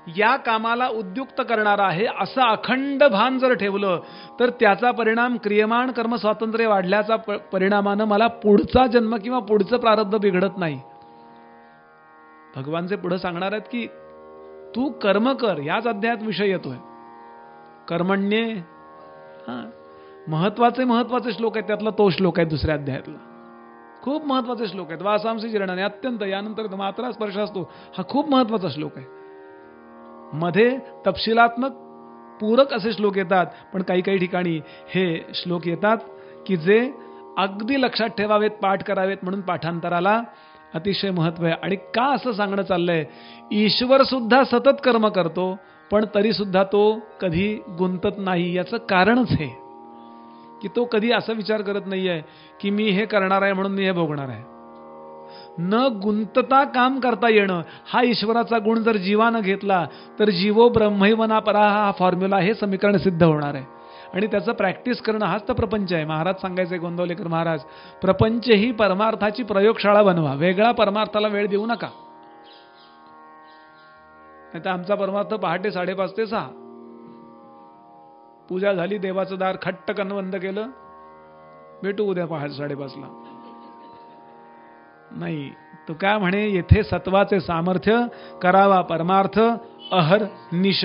A: या कामाला उद्युक्त करणारा आहे असं अखंड भान जर ठेवलं तर त्याचा परिणाम क्रियमाण कर्म स्वातंत्र्य वाढल्याचा परिणामानं मला पुढचा जन्म किंवा पुढचं प्रारब्ध बिघडत नाही. भगवानचे पुढे सांगणार आहेत की तू कर्म कर. याच अध्यायात विषय येतोय कर्मण्ये. महत्वाचे श्लोक आहेत. त्यातला तो श्लोक आहे दुसऱ्या अध्यायातला. खूप महत्वाचे श्लोक आहेत. वासांसी जीर्णाने अत्यंत, यानंतर मात्रा स्पर्श असतो. हा खूप महत्वाचा श्लोक आहे. मध्ये तपशिलात्मक पूरक असे श्लोक येतात, पण काही काही ठिकाणी हे श्लोक येतात की जे अगदी लक्षात ठेवावेत, पाठ करावेत. म्हणून पाठांतराला अतिशय महत्व आहे. आणि का असं सांगणं चाललंय, ईश्वर सुद्धा सतत कर्म करतो पण तरी सुद्धा तो कधी गुंतत नाही. याचं कारणच हे की तो कधी असा विचार करत नाहीये की मी हे करणार आहे म्हणून मी हे भोगणार आहे. न गुंतता काम करता येणं हा ईश्वराचा गुण जर जीवानं घेतला तर जीवो ब्रह्मैवना परा हा फॉर्म्युला, हे समीकरण सिद्ध होणार आहे. आणि त्याचं प्रॅक्टिस करणं हाच तर प्रपंच आहे. महाराज सांगायचे गोंदवलेकर महाराज, प्रपंच ही परमार्थाची प्रयोगशाळा बनवा. वेगळा परमार्थाला वेळ देऊ नका. नाही तर आमचा परमार्थ पहाटे 5:30 ते 6. पूजा झाली, देवाचं दार खट्टकन बंद केलं, भेटू उद्या 5:30ला. नाही, तो काय म्हणे, येथे सत्वाचे सामर्थ्य करावा परमार्थ अहर निश.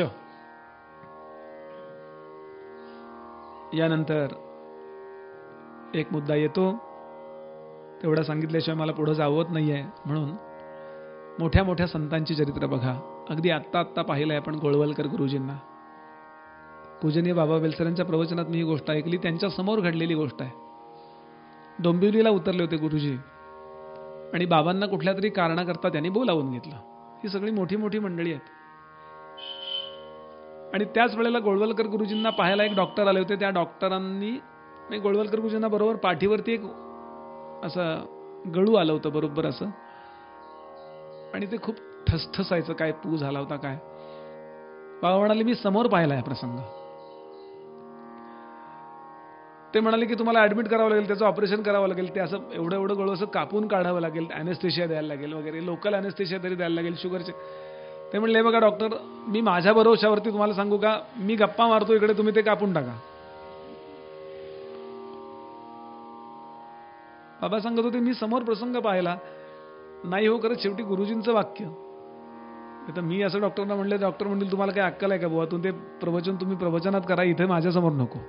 A: यानंतर एक मुद्दा येतो, तेवढा सांगितल्याशिवाय मला पुढे जावत नाहीये. म्हणून मोठ्या मोठ्या संतांची चरित्र बघा. अगदी आत्ता पाहिलंय आपण गोळवलकर गुरुजींना. पूजनीय बाबा बेलसरांच्या प्रवचनात मी ही गोष्ट ऐकली. त्यांच्या समोर घडलेली गोष्ट आहे. डोंबिवलीला उतरले होते गुरुजी आणि बाबांना कुठल्या तरी कारणाकरता त्यांनी बोलावून घेतलं. ही सगळी मोठी मोठी मंडळी आहेत. आणि त्याच वेळेला गोळवलकर गुरुजींना पाहायला एक डॉक्टर आले होते. त्या डॉक्टरांनी गोळवलकर गुरुजींना बरोबर पाठीवरती एक असं गळू आलं होतं बरोबर असं, आणि ते खूप ठसठसायचं. काय पू झाला होता काय. बाबा म्हणाले मी समोर पाहिला हा प्रसंग. ते म्हणाले की तुम्हाला ऍडमिट करावं लागेल, त्याचं ऑपरेशन करावं लागेल, ते असं एवढं एवढं गळू असं कापून काढावं लागेल, अॅनेस्थेशिया द्यायला लागेल वगैरे, लोकल अॅनेस्थेशिया तरी द्यायला लागेल शुगरचे. ते म्हणले बघा डॉक्टर, मी माझ्या भरोशावरती तुम्हाला सांगू का, मी गप्पा मारतो इकडे, तुम्ही ते कापून टाका. बाबा सांगत होते मी समोर प्रसंग पाहिला नाही हो करत. शेवटी गुरुजींचं वाक्य. तर मी असं डॉक्टरना म्हणले, डॉक्टर म्हणतील तुम्हाला काय अक्कल आहे का बुवा, ते प्रवचन तुम्ही प्रवचनात करा, इथे माझ्यासमोर नको.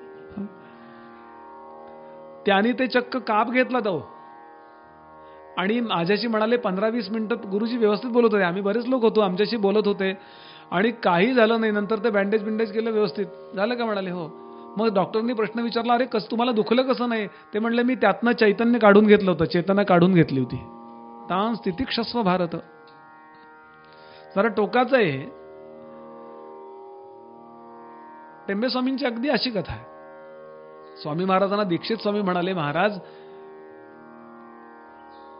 A: त्याने ते चक्क काप घेतला तो आणि माझ्याशी म्हणाले 15-20 मिनिटं गुरुजी व्यवस्थित बोलत होते. आम्ही बरेच लोक होतो, आमच्याशी बोलत होते आणि काही झालं नाही. नंतर ते बँडेज केलं, व्यवस्थित झालं का म्हणाले हो. मग डॉक्टरनी प्रश्न विचारला, अरे कसं तुम्हाला दुखलं कसं नाही. ते म्हणले मी त्यातनं चैतन्य काढून घेतलं होतं, चेतना काढून घेतली होती. तां स्थितिक्षस्व भारत. जरा टोकाचं आहे. टेंबे स्वामींची अगदी अशी कथा आहे. स्वामी महाराजांना दीक्षित स्वामी म्हणाले, महाराज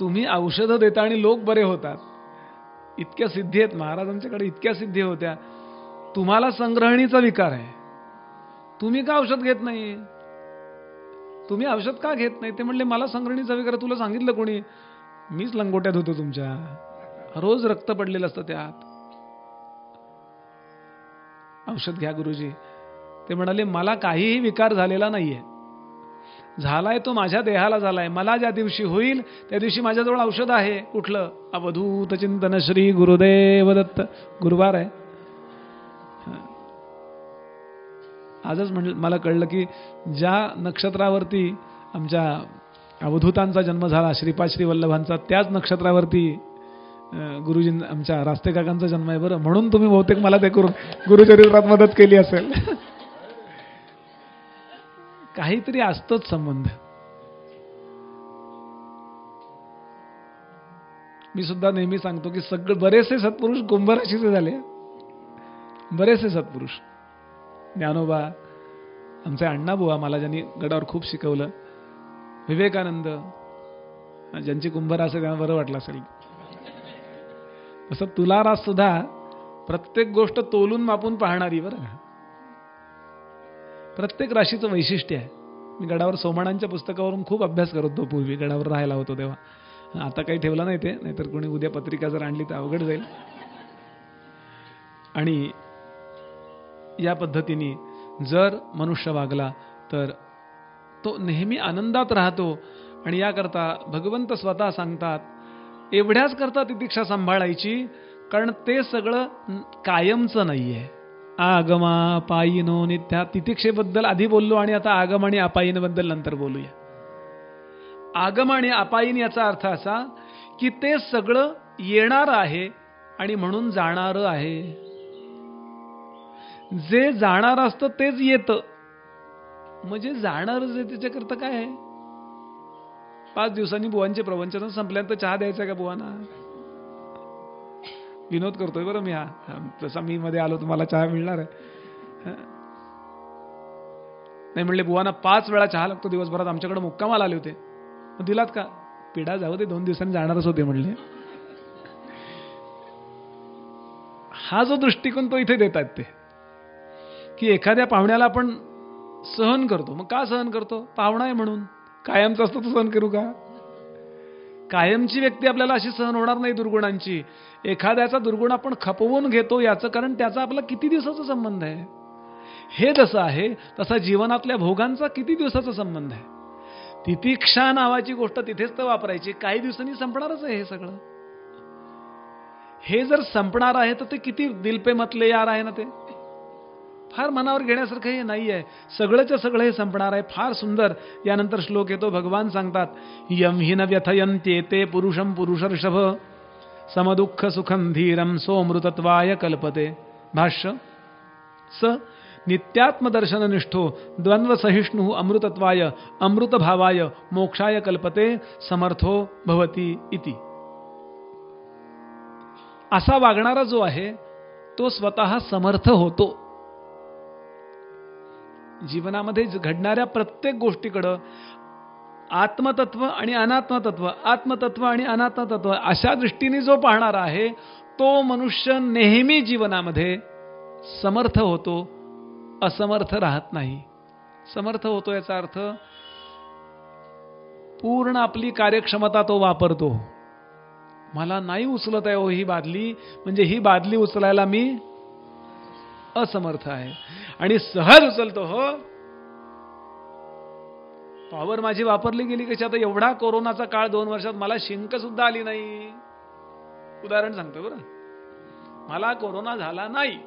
A: तुम्ही औषधं देता आणि लोक बरे होतात, इतक्या सिद्धी आहेत महाराजांच्याकडे, इतक्या सिद्धी होत्या. तुम्हाला संग्रहणीचा विकार आहे, तुम्ही का औषध घेत नाही, तुम्ही औषध का घेत नाही. ते म्हणले मला संग्रहणीचा विकार तुला सांगितलं कोणी, मीच लंगोट्यात होतो तुमच्या, रोज रक्त पडलेलं असतं त्यात, औषध घ्या गुरुजी. ते म्हणाले मला काहीही विकार झालेला नाहीये, झालाय तो माझ्या देहाला झालाय. मला ज्या दिवशी होईल त्या दिवशी माझ्याजवळ औषध आहे. कुठलं, अवधूत चिंतन श्री गुरुदेव दत्त. गुरुवार आहे. आजच मला कळलं की ज्या नक्षत्रावरती आमच्या अवधूतांचा जन्म झाला, श्रीपाद श्री वल्लभांचा, त्याच नक्षत्रावरती गुरुजी आमच्या रास्ते काकांचा जन्म आहे. बरं, म्हणून तुम्ही बहुतेक मला ते करून गुरुचरित्रात मदत केली असेल. काहीतरी असतोच संबंध. मी सुद्धा नेहमी सांगतो की बरेचसे सत्पुरुष कुंभ राशीचे झाले. बरेचसे सत्पुरुष, ज्ञानोबा, आमचे अण्णाबुवा मला ज्यांनी गडावर खूप शिकवलं, विवेकानंद, ज्यांची कुंभ रास आहे त्यांना बरं वाटलं असेल. तसं तुला रास सुद्धा प्रत्येक गोष्ट तोलून मापून पाहणारी, बरं का. प्रत्येक राशीचं वैशिष्ट्य आहे. मी गडावर सोमाणांच्या पुस्तकावरून खूप अभ्यास करत होतो पूर्वी, गडावर राहायला होतो तेव्हा. आता काही ठेवलं नाही ते, नाहीतर कोणी उद्या पत्रिका जर आणली तर अवघड जाईल. आणि या पद्धतीने जर मनुष्य वागला तर तो नेहमी आनंदात राहतो. आणि याकरता भगवंत स्वतः सांगतात एवढ्याच करता तितिक्षा सांभाळायची, कारण ते सगळं कायमचं नाहीये. आगमा पायीनो नित्या. तितिक्षेबद्दल आधी बोललो आणि आता आगम आणि अपायीन बद्दल नंतर बोलूया. आगम आणि अपायीन याचा अर्थ असा की ते सगळं येणार आहे आणि म्हणून जाणार आहे. जे जाणार असतं तेच येतं, म्हणजे जाणार जे त्याच्याकरता काय आहे. 5 दिवसांनी बुवांचे प्रवचन संपल्यानंतर चहा द्यायचा का बुवांना. विनोद करतोय बरं मी. हा तसा मी मध्ये आलो तुम्हाला चहा मिळणार आहे नाही म्हणले. बुवांना 5 वेळा चहा लागतो दिवसभरात. आमच्याकडे मुक्कामाला आले होते, मग दिलात का. पिढा जाऊ दे, 2 दिवसांनी जाणारच होते म्हणले. हा जो दृष्टिकोन तो इथे देतात ते, की एखाद्या पाहुण्याला आपण सहन करतो. मग का सहन करतो, पाहुणा आहे म्हणून. कायमचं असतं तर सहन करू का. कायमची व्यक्ती आपल्याला अशी सहन होणार नाही दुर्गुणांची. एखाद्याचा दुर्गुण आपण खपवून घेतो, याचं कारण त्याचा आपला किती दिवसाचा संबंध आहे. हे जसं आहे तसा जीवनातल्या भोगांचा किती दिवसाचा संबंध आहे. तितिक्षा नावाची गोष्ट तिथेच तर वापरायची. काही दिवसांनी संपणारच आहे हे सगळं. हे जर संपणार आहे तर ते किती दिल पे मतले यार आहे ना. ते फार मनावर घेण्यासारखं हे नाही आहे. सगळंच्या सगळं हे संपणार आहे. फार सुंदर. यानंतर श्लोक येतो, भगवान सांगतात यम हि न व्यथयन्ते ते पुरुषम पुरुषर्षभ समदुःख सुखम धीरम सोमृतत्वाय कल्पते. भाष्य स नित्यात्मदर्शननिष्ठो द्वंद्वसहिष्णुः अमृतत्वाय अमृतभावाय मोक्षाय कल्पते समर्थो भवती इति. असा वागणारा जो आहे तो स्वतः समर्थ होतो. जीवनामध्ये घडणाऱ्या प्रत्येक गोष्टीकडं आत्मतत्व आणि अनात्मतत्व, आत्मतत्व आणि अनात्मतत्व अशा दृष्टीने जो पाहणारा आहे तो मनुष्य नेहमी जीवनामध्ये समर्थ होतो, असमर्थ राहत नाही. समर्थ होतो याचा अर्थ पूर्ण आपली कार्यक्षमता तो वापरतो. मला नाही उचलत आहे हो ही बादली, म्हणजे ही बादली उचलायला मी असमर्थ आहे, आणि सहज उचलतो हो. पॉवर माझी वापरली गेली कशी. आता एवढा कोरोनाचा काळ 2 वर्षात मला शिंक सुद्धा आली नाही. उदाहरण सांगतो बरं, मला कोरोना झाला नाही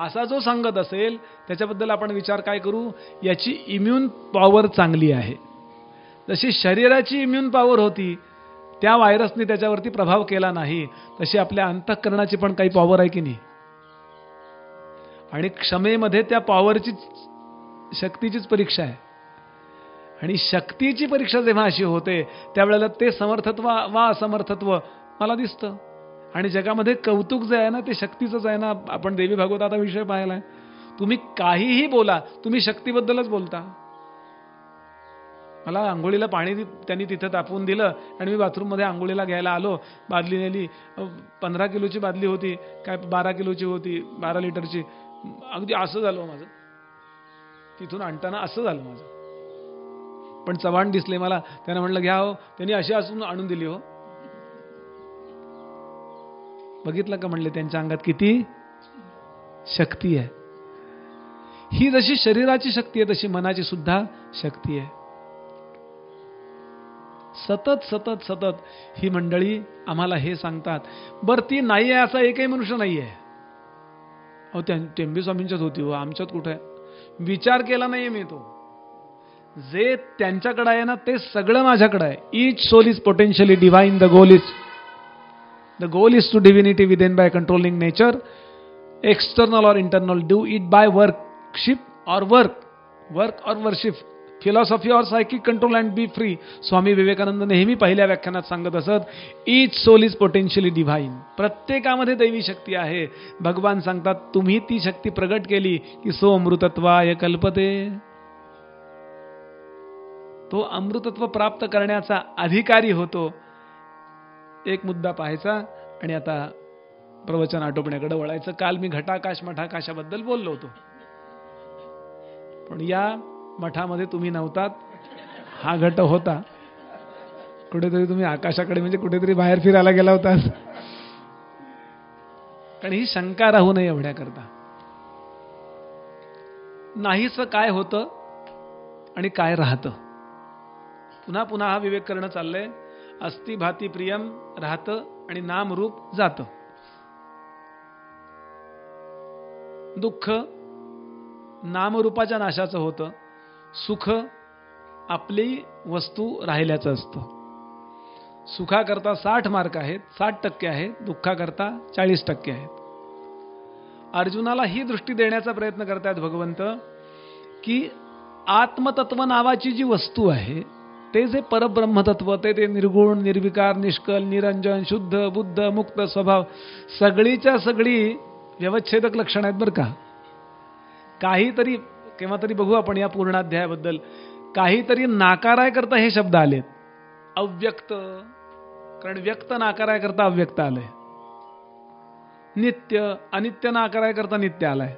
A: असा जो सांगत असेल त्याच्याबद्दल आपण विचार काय करू, याची इम्युन पॉवर चांगली आहे. जशी शरीराची इम्युन पॉवर होती, त्या व्हायरसने त्याच्यावरती प्रभाव केला नाही, तशी आपल्या अंतःकरणाची पण काही पॉवर आहे की नाही. आणि क्षमेमध्ये त्या पॉवरची शक्तीचीच परीक्षा आहे. आणि शक्तीची परीक्षा जेव्हा अशी होते त्यावेळेला ते समर्थत्व वा असमर्थत्व मला दिसतं. आणि जगामध्ये कौतुक जे आहे ना ते शक्तीचंच आहे ना. आपण देवी भागवताचा विषय पाहिलाय. तुम्ही काहीही बोला, तुम्ही शक्तीबद्दलच बोलता. मला आंघोळीला पाणी त्यांनी तिथं तापवून दिलं आणि मी बाथरूममध्ये आंघोळीला घ्यायला आलो. बादली नेली, 15 किलोची बादली होती, काय 12 किलोची होती, 12 लिटरची. अगदी असं झालं माझं, तिथून आणताना असं झालं माझं. पण चव्हाण दिसले मला, त्यांना म्हटलं घ्या हो. त्यांनी अशी असून आणून दिली हो. बघितलं का म्हणले त्यांच्या अंगात किती शक्ती आहे. ही जशी शरीराची शक्ती आहे तशी मनाची सुद्धा शक्ती आहे. सतत सतत सतत ही मंडळी आम्हाला हे सांगतात. बरं ती नाही आहे असा एकही मनुष्य नाही आहे. अहो टेंबे स्वामींच्यात होती हो, आमच्यात कुठे आहे. विचार केला नाहीये मी तो. जे त्यांच्याकडे आहे ना ते सगळं माझ्याकडे आहे. Each soul is potentially divine. The goal is to divinity within by controlling nature, external और internal. Do it by worship और वर्क और वर्शिप, फिलॉसॉफी और psychic control and be free. Swami Vivekananda नेहमी पहिल्या व्याख्यानात सांगत असत, each soul is potentially divine. प्रत्येकामध्ये दैवी शक्ती आहे. भगवान सांगतात तुम्ही ती शक्ती प्रगट केली की सो अमृतत्वाय कल्पते. तो अमृतत्व प्राप्त करण्याचा अधिकारी होतो. एक मुद्दा पाहायचा आणि आता प्रवचन आटोपण्याकडे वळायचं. काल मी घटाकाश मठाकाशाबद्दल बोललो होतो, पण या मठामध्ये तुम्ही नव्हतात. हा घट होता कुठेतरी, तुम्ही आकाशाकडे म्हणजे कुठेतरी बाहेर फिरायला गेला होता. कारण ही शंका राहू नये एवढ्या करता. नाहीच काय होतं आणि काय राहतं. पुन्हा पुन्हा हा विवेक करणं चाललंय. अस्ति भाती प्रियम राहतं आणि नाम रूप जातं. दुःख नामरूपाच्या नाशाचं होतं. सुख आपली वस्तू राहिल्याचं असतं. सुखाकरता 60 मार्क आहेत, 60% आहेत. दुःखाकरता 40% आहेत. अर्जुनाला ही दृष्टी देण्याचा प्रयत्न करतात भगवंत की आत्मतत्व नावाची जी वस्तू आहे, ते जे परब्रह्मतत्व, ते निर्गुण, निर्विकार, निष्कल, निरंजन, शुद्ध, बुद्ध, मुक्त स्वभाव, सगळीच्या सगळी व्यवच्छेदक लक्षण आहेत बरं का. काहीतरी केव्हा तरी बघू आपण या पूर्णाध्यायाबद्दल. काहीतरी नाकाराय करता हे शब्द आलेत. अव्यक्त, कारण व्यक्त नाकाराय करता अव्यक्त आलंय. नित्य, अनित्य नाकाराय करता नित्य आलाय.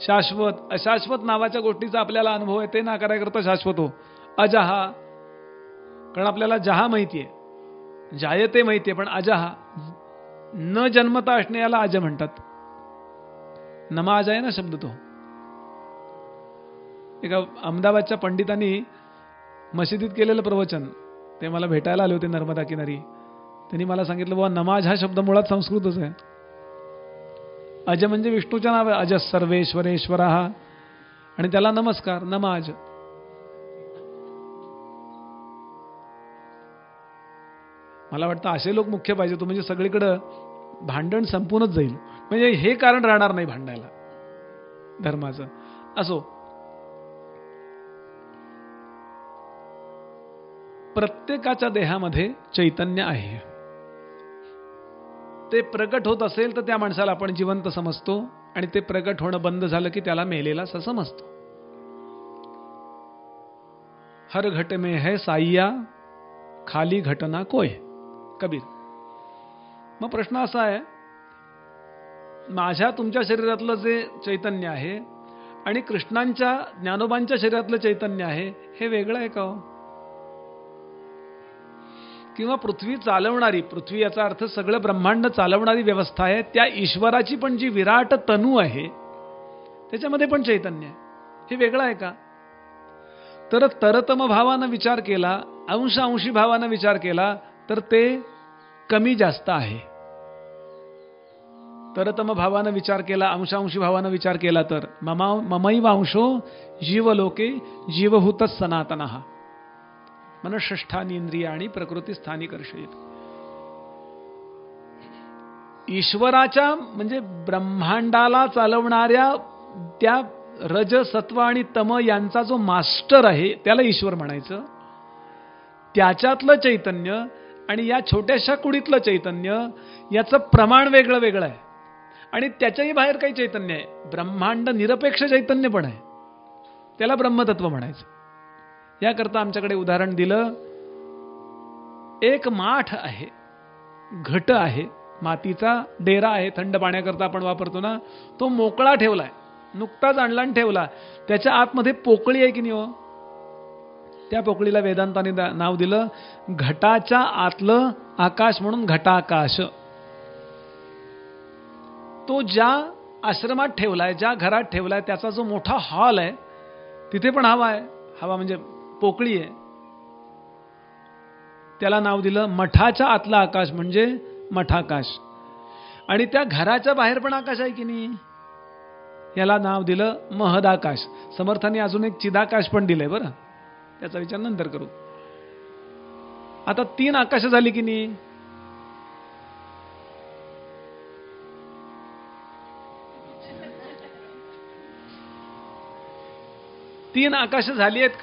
A: शाश्वत, अशाश्वत नावाच्या गोष्टीचा आपल्याला अनुभव आहे, ते नाकाराय करता शाश्वत हो. अजहा, कारण आपल्याला जहा माहितीये, जायते माहितीये, पण अजहा न जन्मता असणे याला अज म्हणतात. नमा अज आहे ना शब्द तो. एका अहमदाबादच्या पंडितांनी मशिदीत केलेलं प्रवचन, ते मला भेटायला आले होते नर्मदा किनारी. त्यांनी मला सांगितलं बाबा नमाज हा शब्द मुळात संस्कृतच आहे. अज म्हणजे विष्णूच्या नाव आहे. अज सर्वेश्वरेश्वर हा, आणि त्याला नमस्कार, नमाज. मला वाटतं असे लोक मुख्य पाहिजे तो, म्हणजे सगळीकडे भांडण संपूनच जाईल. म्हणजे हे कारण राहणार नाही भांडायला. धर्माचं. असो, प्रत्येकाच्या देहामध्ये चैतन्य आहे. ते प्रकट होत असेल तर त्या माणसाला आपण जिवंत समजतो, आणि ते प्रकट होणं बंद झालं की त्याला मेलेला असं समजतो. हर घट में है साईया, खाली घटना कोय, कबीर. मग प्रश्न असा आहे, माझ्या तुमच्या शरीरातलं जे चैतन्य आहे आणि कृष्णांच्या ज्ञानोबांच्या शरीरातलं चैतन्य आहे, हे वेगळं आहे का हो? किंवा पृथ्वी चालवणारी, पृथ्वी याचा अर्थ सगळं ब्रह्मांड चालवणारी व्यवस्था आहे, त्या ईश्वराची पण जी विराट तनू आहे त्याच्यामध्ये पण चैतन्य आहे, हे वेगळं आहे का? तर तरतम भावानं विचार केला, अंशी भावानं विचार केला तर ते कमी जास्त आहे. तरतम भावानं विचार केला, अंशी भावानं विचार केला तर ममैवांशो जीवलोके जीवभूत सनातनः मनःष्ठानी इंद्रियाणी प्रकृती स्थानी कर्षयेत. ईश्वराच्या म्हणजे ब्रह्मांडाला चालवणाऱ्या त्या रज, सत्व आणि तम यांचा जो मास्टर आहे त्याला ईश्वर म्हणायचं. त्याच्यातलं चैतन्य आणि या छोट्याशा कुडीतलं चैतन्य याचं प्रमाण वेगळं वेगळं आहे, आणि त्याच्याही बाहेर काही चैतन्य आहे. ब्रह्मांड निरपेक्ष चैतन्य पण आहे, त्याला ब्रह्मतत्व म्हणायचं. याकरता आमच्याकडे उदाहरण दिलं, एक माठ आहे, घट आहे, मातीचा डेरा आहे, थंड पाण्याकरता आपण वापरतो ना, तो मोकळा ठेवलाय, नुकताच आणला आणि ठेवला. त्याच्या आतमध्ये पोकळी आहे की नाही हो? त्या पोकळीला वेदांताने नाव दिलं घटाच्या आतलं आकाश म्हणून घटाकाश. तो ज्या आश्रमात ठेवलाय, ज्या घरात ठेवलाय, त्याचा जो मोठा हॉल आहे तिथे पण हवा आहे, हवा म्हणजे पोकळी आहे, त्याला नाव दिलं मठाच्या आतलं आकाश म्हणजे मठाकाश. आणि त्या घराच्या बाहेर पण आकाश आहे की नाही, याला नाव दिलं महदाकाश. समर्थांनी अजून एक चिदाकाश पण दिलंय बरं, त्याचा विचार नंतर करू. आता 3 आकाश झाली की नाही? तीन आकाश झाली आहेत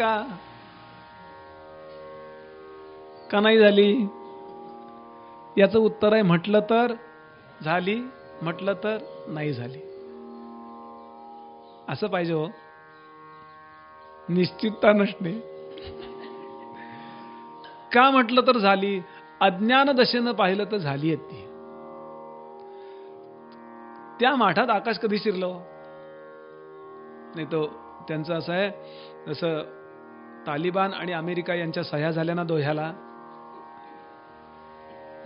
A: का नाही झाली? याचं उत्तर आहे म्हटलं तर झाली, म्हटलं तर नाही झाली. असं पाहिजे हो, निश्चितता नसणे. का म्हटलं तर झाली? अज्ञान दशेनं पाहिलं तर झाली आहेत ती. त्या माठात आकाश कधी शिरलं नाही. तो त्यांचं असं आहे, जसं तालिबान आणि अमेरिका यांच्या सह्या झाल्या ना दोह्याला,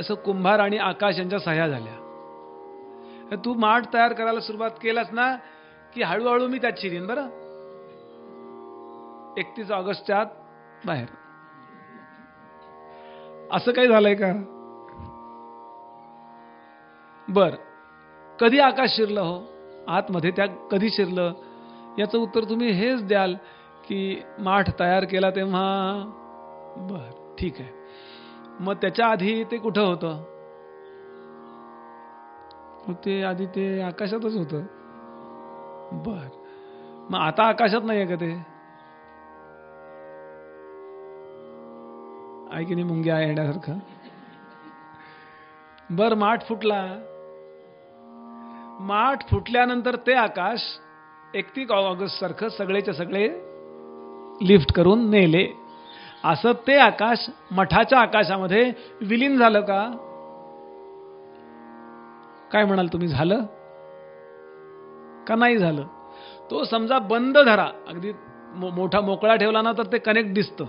A: असं कुंभार आणि आकाश यांच्या सह्या झाल्या. तू माठ तयार करायला सुरुवात केलास ना की हळूहळू मी त्यात शिरीन बरं. 31 ऑगस्टच्या आत बाहेर. असं काही झालंय का? बर, कधी आकाश शिरलं हो आतमध्ये? त्या कधी शिरलं? याचं उत्तर तुम्ही हेच द्याल की माठ तयार केला तेव्हा. बर, ठीक आहे. मग त्याच्या आधी ते कुठं होतं? ते आधी ते आकाशातच होतं. बर, मग आता आकाशात नाहीये का ते? आहे की नाही मुंग्या येण्यासारखं? बर, माठ फुटला. माठ फुटल्यानंतर ते आकाश 31 ऑगस्ट सारखं सगळेच्या सगळे लिफ्ट करून नेले. असं ते आकाश मठाच्या आकाशामध्ये विलीन झालं का? काय म्हणाल तुम्ही, झालं का नाही झालं? तो समजा बंद धरा, अगदी मोठा मोकळा ठेवला ना तर ते कनेक्ट दिसतं.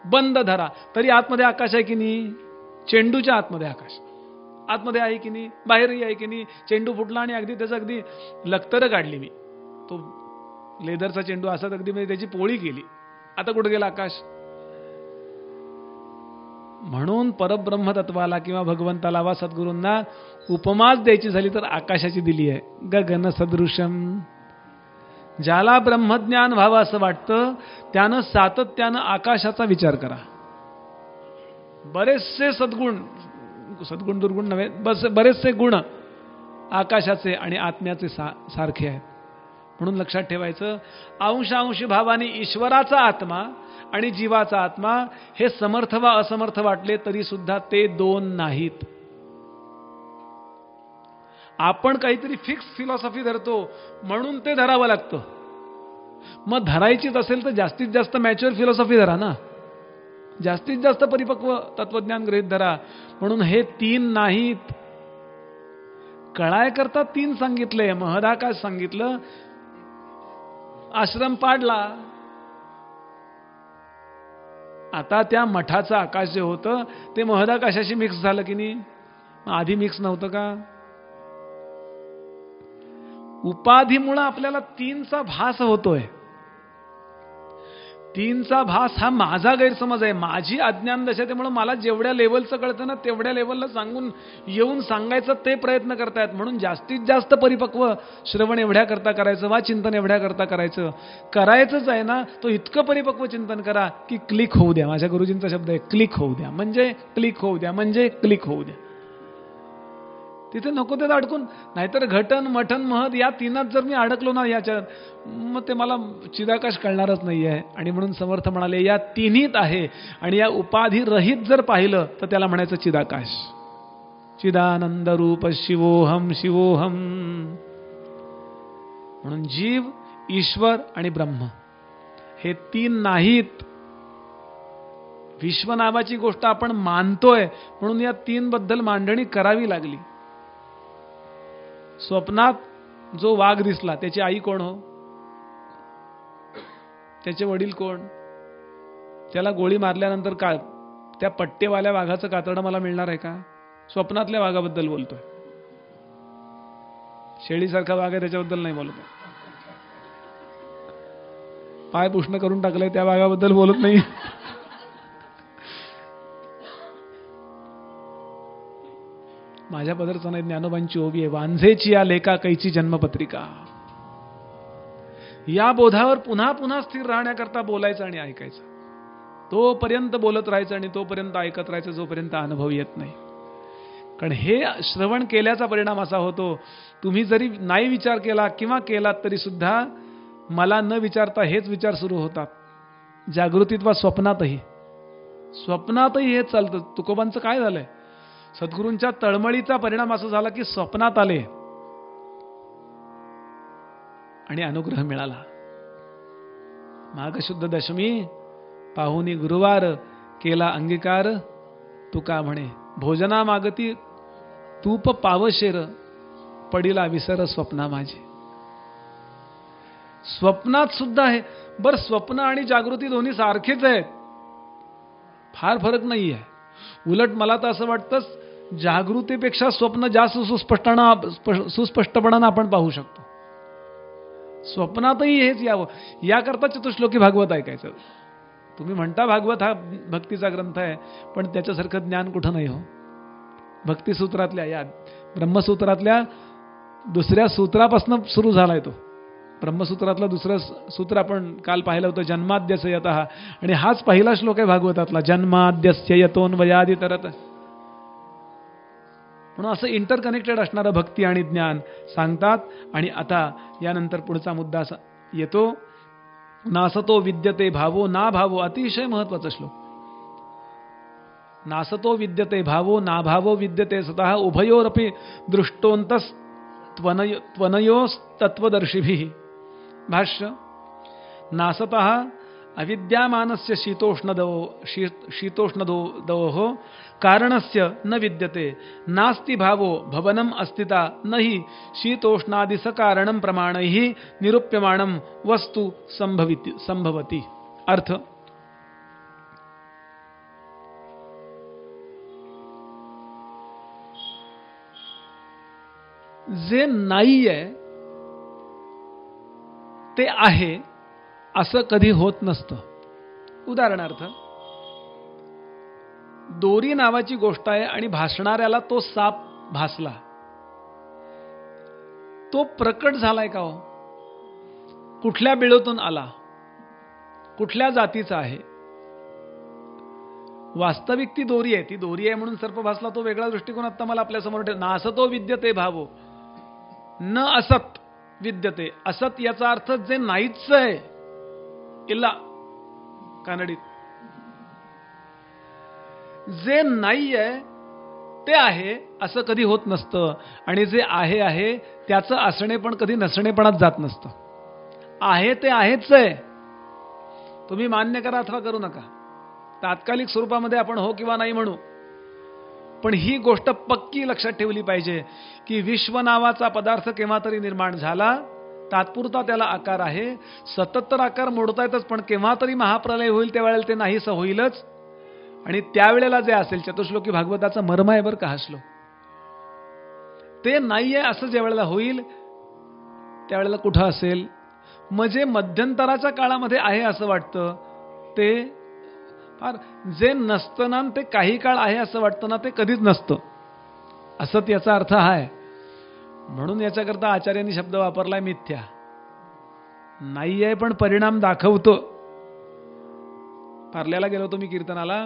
A: बंद धरा तरी आतमध्ये आकाश आहे की नाही? चेंडूच्या आतमध्ये आकाश आतमध्ये आहे की नाही? बाहेरही आहे की नाही? चेंडू फुटला आणि अगदी त्याचं अगदी लक्तरं काढली मी. तो लेदरचा चेंडू असाच अगदी मी त्याची पोळी केली. आता कुठे गेला आकाश? म्हणून परब्रह्म तत्वाला किंवा भगवंताला वा सद्गुरूंना उपमाच द्यायची झाली तर आकाशाची दिली आहे. गगन सदृशम. ज्याला ब्रह्मज्ञान व्हावं असं वाटतं त्यानं सातत्यानं आकाशाचा विचार करा. बरेचसे सद्गुण दुर्गुण नव्हे, बरेचसे गुण आकाशाचे आणि आत्म्याचे सारखे आहेत. म्हणून लक्षात ठेवायचं, अंश भावाने ईश्वराचा आत्मा आणि जीवाचा आत्मा हे समर्थ वा असमर्थ वाटले तरी सुद्धा ते दोन नाहीत. आपण काहीतरी फिक्स फिलॉसॉफी धरतो म्हणून ते धरावं लागतं. मग धरायचीच असेल तर जास्तीत जास्त मॅच्युअर फिलॉसॉफी धरा ना, जास्तीत जास्त परिपक्व तत्वज्ञान गृहीत धरा. म्हणून हे तीन नाहीत. कळाय करता तीन सांगितले. महदाकाश सांगितलं, आश्रम पाडला. आता त्या मठाचं आकाश जे होतं ते महदाकाशाशी मिक्स झालं की नाही? आधी मिक्स नव्हतं का? उपाधीमुळे आपल्याला तीनचा भास होतोय. तीनचा भास हा माझा गैरसमज आहे, माझी अज्ञान दशा. त्यामुळे मला जेवढ्या लेवलचं कळतं ना तेवढ्या लेवलला सांगून येऊन सांगायचं ते प्रयत्न करतायत. म्हणून जास्तीत जास्त परिपक्व श्रवण एवढ्या करता करायचं वा चिंतन एवढ्या करता करायचंच आहे ना, तो इतकं परिपक्व चिंतन करा की क्लिक होऊ द्या. माझ्या गुरुजींचा शब्द आहे, क्लिक होऊ द्या. म्हणजे क्लिक होऊ द्या, म्हणजे क्लिक होऊ द्या. तिथे नको ते अडकून. नाहीतर घटन मठन महद या तीनात जर मी अडकलो ना याच्यात, मग ते मला चिदाकाश कळणारच नाही आहे. आणि म्हणून समर्थ म्हणाले या तिन्हीत आहे. आणि या उपाधी रहित जर पाहिलं तर त्याला म्हणायचं चिदाकाश. चिदानंद रूप शिवोहम शिवोहम. म्हणून जीव, ईश्वर आणि ब्रह्म हे तीन नाहीत. विश्व नावाची गोष्ट आपण मानतोय म्हणून या तीन बद्दल मांडणी करावी लागली. स्वप्नात जो वाघ दिसला त्याची आई कोण हो? त्याचे वडील कोण? त्याला गोळी मारल्यानंतर का त्या पट्टेवाल्या वाघाचं कातडं मला मिळणार आहे का? स्वप्नातल्या वाघाबद्दल बोलतोय. शेळीसारखा वाघ आहे त्याच्याबद्दल नाही बोलत. पाय पुष्ण करून टाकलंय त्या वाघाबद्दल बोलत नाही. माझ्या पदरचं नाही, ज्ञानोबांची ओवी आहे, वांझेची या लेका कैची जन्मपत्रिका. या बोधावर पुन्हा पुन्हा स्थिर राहण्याकरता बोलायचं आणि ऐकायचं. तोपर्यंत बोलत राहायचं आणि तोपर्यंत ऐकत राहायचं जोपर्यंत अनुभव येत नाही. कारण हे श्रवण केल्याचा परिणाम असा होतो, तुम्ही जरी नाही विचार केला किंवा केलात तरी सुद्धा मला न विचारता हेच विचार सुरू होतात. जागृतीत वा स्वप्नातही हेच चालतं. तुकोबांचं काय झालंय? सद्गुरूंच्या तळमळीचा परिणाम असा झाला की स्वप्नात आले आणि अनुग्रह मिळाला. माघशुद्ध दशमी पाहुनी गुरुवार केला अंगीकार. तुका म्हणे भोजना मागती तूप पावशेर पडिला विसर स्वप्ना माझे. स्वप्नात सुद्धा आहे. बर स्वप्न आणि जागृती दोन्ही सारखेच आहेत, फार फरक नाही आहे. उलट मला तर असं वाटतं जागृतीपेक्षा स्वप्न जास्त सुस्पष्टपणानं आपण पाहू शकतो. स्वप्नातही हेच यावं याकरता चतुश्लोकी भागवत ऐकायचं. तुम्ही म्हणता भागवत हा भक्तीचा ग्रंथ आहे, पण त्याच्यासारखं ज्ञान कुठं नाही हो. भक्तिसूत्रातल्या या ब्रह्मसूत्रातल्या दुसऱ्या सूत्रापासून सुरू झालाय तो. ब्रह्मसूत्रातलं दुसरं सूत्र आपण काल पाहिलं होतं, जन्माद्यस्य यतः. आणि हाच पहिला श्लोक आहे भागवतातला, जन्माद्यस्य यतोन्वयादितरत. म्हणून असं इंटरकनेक्टेड असणारं भक्ती आणि ज्ञान सांगतात. आणि आता यानंतर पुढचा मुद्दा येतो, नासतो विद्यते भावो ना भावो. अतिशय महत्वाचा श्लोक. नासतो विद्यते भावो ना भावो विद्यते सतः उभयोरपि दृष्टोंतस त्वनयोस्तत्वदर्शिभिः. भाष्य. नासतः अविद्यामानस्य शीतोष्णदोः कारणस्य न विद्यते नास्ति भावो भवनम अस्तिता न हि शीतोष्णादिसकारणं प्रमाणैः निरूप्यमाणं वस्तु संभवति. अर्थ. जे नाहीये ते आहे असं कधी होत नसतं. उदाहरणार्थ, दोरी नावाची गोष्ट आहे आणि भासणाऱ्याला तो साप भासला, तो प्रकट झालाय का हो? कुठल्या बिळोतून आला, कुठल्या जातीचा आहे? वास्तविक ती दोरी आहे. ती दोरी आहे म्हणून सर्प भासला, तो वेगळा दृष्टिकोन आता मला आपल्या समोर ठेव. नासतो विद्यते भावो न असत. विद्यते. असत याचा अर्थ जे नाहीच आहे. इल्ला कानडीत जे नाही आहे ते आहे असं कधी होत नसतं. आणि जे आहे त्याचं असणे पण कधी नसणेपणात जात नसतं. आहे ते आहेच आहे. तुम्ही मान्य करा अथवा करू नका. तात्कालिक स्वरूपामध्ये आपण हो किंवा नाही म्हणू, पण ही गोष्ट पक्की लक्षात ठेवली पाहिजे की विश्व नावाचा पदार्थ केव्हा तरी निर्माण झाला, तात्पुरता त्याला आकार आहे. सतत तर आकार मोडता येतच, पण केव्हा तरी महाप्रलय होईल त्यावेळेला ते नाहीसं होईलच. आणि त्यावेळेला जे असेल, चतुश्लोकी भागवताचा मर्म आहे बरं का हा श्लोक, ते नाहीये असं ज्या वेळेला होईल त्यावेळेला कुठं असेल. म्हणजे मध्यंतराच्या काळामध्ये आहे असं वाटतं ते फार, जे नसतं ना ते काही काळ आहे असं वाटतं ना ते कधीच नसतं. असत याचा अर्थ हा आहे. म्हणून याच्याकरता आचार्यांनी शब्द वापरलाय मिथ्या. नाही आहे पण परिणाम दाखवतो. पार्ल्याला गेलो होतो मी कीर्तनाला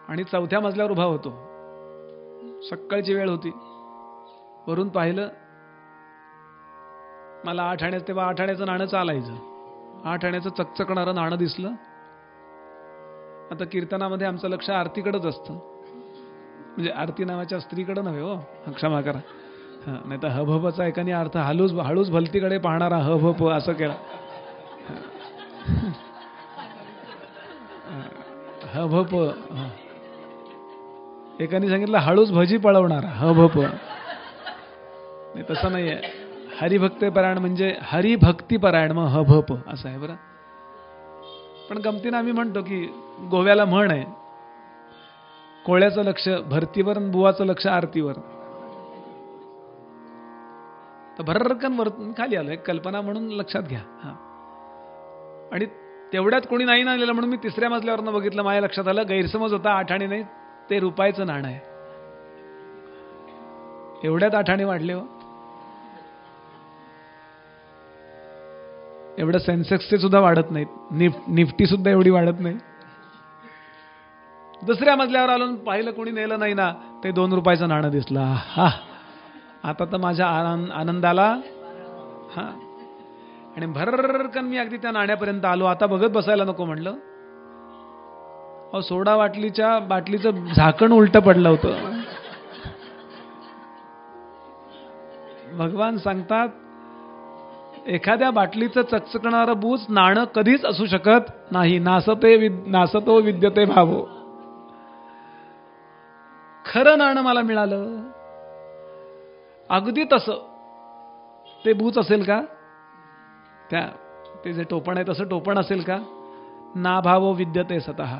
A: आणि 4थ्या मजल्यावर उभा होतो. सकाळची वेळ होती. वरून पाहिलं, मला 8 आण्याचं, तेव्हा 8 आण्याचं नाणं चालायचं. 8 आण्याचं चकचकणारं नाणं दिसलं. आता कीर्तनामध्ये आमचं लक्ष आरतीकडेच असतं, म्हणजे आरती नावाच्या स्त्रीकडे नव्हे हो, क्षमा करा. नाही तर हभपचा एकाने अर्थ हळूच भलतीकडे पाहणारा हभप असं केला. हभप, एकाने सांगितलं हळूच भजी पळवणारा हभप. नाही तसं नाहीये. हरिभक्तीपरायण म्हणजे हरिभक्तीपरायण, मग हभप असं आहे बरं. पण गमतीनं आम्ही म्हणतो की गोव्याला म्हण आहे, कोळ्याचं लक्ष भरतीवर आणि बुवाचं लक्ष आरतीवर. तर भरकन वरतून खाली आलो, एक कल्पना म्हणून लक्षात घ्या. आणि तेवढ्यात कोणी नाही आणलेलं म्हणून मी 3ऱ्या मजल्यावरनं बघितलं. माझ्या लक्षात आलं गैरसमज होता. 8 आणे नाही, ते रुपयाचं नाणं आहे. एवढ्यात 8 आणे वाढले हो. एवढं सेन्सेक्सचे सुद्धा वाढत नाहीत, निफ्टी सुद्धा एवढी वाढत नाही. 2ऱ्या मजल्यावर आलो, पाहिलं कोणी नेलं नाही ना, ते 2 रुपयाचं नाणं दिसलं. हा, आता तर माझ्या आनंदाला हा. आणि भरकन मी अगदी त्या नाण्यापर्यंत आलो. आता बघत बसायला नको म्हणलं. अहो, सोडा बाटलीचं झाकण उलटं पडलं होतं. भगवान सांगतात, एखाद्या बाटलीचं चकचकणारं बूच नाणं कधीच असू शकत नाही. नासतो विद्यते भावो. खरं नाणं मला मिळालं, अगदी तसं ते बूच असेल का? ते जे टोपण आहे तसं टोपण असेल का? ना भावो विद्यते स्वतः.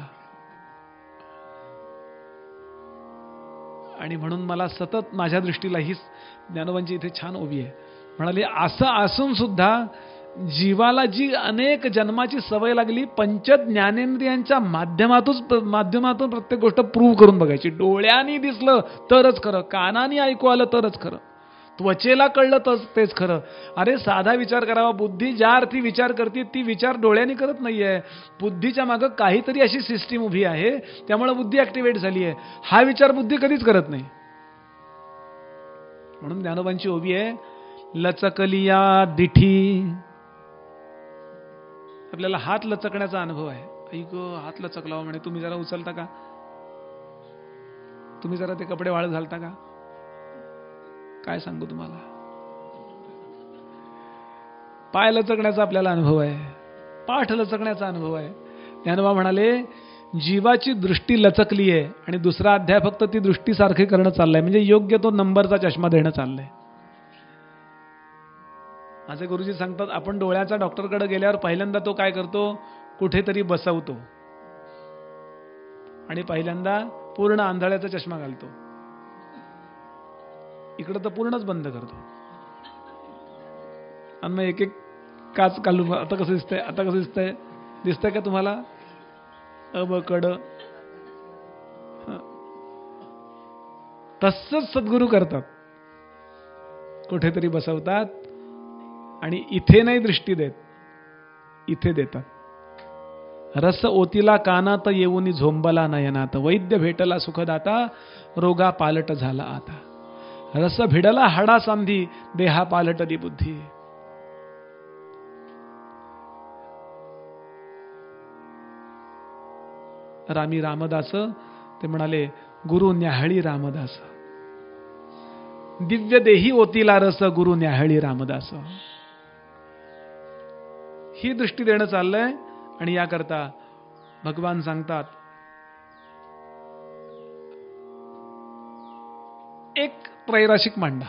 A: आणि म्हणून मला सतत माझ्या दृष्टीला ही ज्ञानोबांची इथे छान उभी आहे. म्हणाले असं असून सुद्धा जीवाला जी अनेक जन्माची सवय लागली, पंच ज्ञानेंद्रियांच्या माध्यमातून प्रत्येक गोष्ट प्रूव्ह करून बघायची. डोळ्यांनी दिसलं तरच खरं, कानाने ऐकू आलं तरच खरं, त्वचेला कळलं तर तेच खरं. अरे साधा विचार करावा. बुद्धी ज्या अर्थी विचार करते ती विचार डोळ्यांनी करत नाहीये. बुद्धीच्या मागं काहीतरी अशी सिस्टीम उभी आहे, त्यामुळे बुद्धी ऍक्टिव्हेट झाली आहे. हा विचार बुद्धी कधीच करत नाही. म्हणून ज्ञानोबांची उभी आहे, लचकलिया दिठी. आपल्याला हात लचकण्याचा अनुभव आहे. ऐक हात लचकला म्हणे, तुम्ही जरा उचलता का? तुम्ही जरा ते कपडे वाळत घालता का? काय सांगू तुम्हाला. पाय लचकण्याचा आपल्याला अनुभव आहे, पाठ लचकण्याचा अनुभव आहे. ज्ञानोबा म्हणाले, जीवाची दृष्टी लचकली आहे आणि दुसरा अध्याय फक्त ती दृष्टी सारखे करणं चाललंय, म्हणजे योग्य तो नंबरचा चष्मा देणं चाललंय. माझे गुरुजी सांगतात, आपण डोळ्याच्या डॉक्टरकडे गेल्यावर पहिल्यांदा तो काय करतो, कुठेतरी बसवतो आणि पहिल्यांदा पूर्ण आंधळ्याचा चष्मा घालतो. इकडं तर पूर्णच बंद करतो आणि मग एक एक काच घालून. आता कसं दिसतंय, आता कसं दिसतंय, दिसतंय का तुम्हाला? अबकड. तसंच सद्गुरू करतात, कुठेतरी बसवतात आणि इथे नाही दृष्टी देत, इथे देतात. रस ओतीला कानात येऊनी झोंबला नयनात, वैद्य भेटला सुखदाता, रोगा पालट झाला आता. रस भिडला हाडा सांधी, देहा पालटली बुद्धी. रामी रामदास. ते म्हणाले गुरु न्याहळी रामदास. दिव्य देही ओतीला रस गुरु न्याहळी रामदास. ही दृष्टी देणं चाललंय. आणि याकरता भगवान सांगतात एक त्रैराशिक मांडा.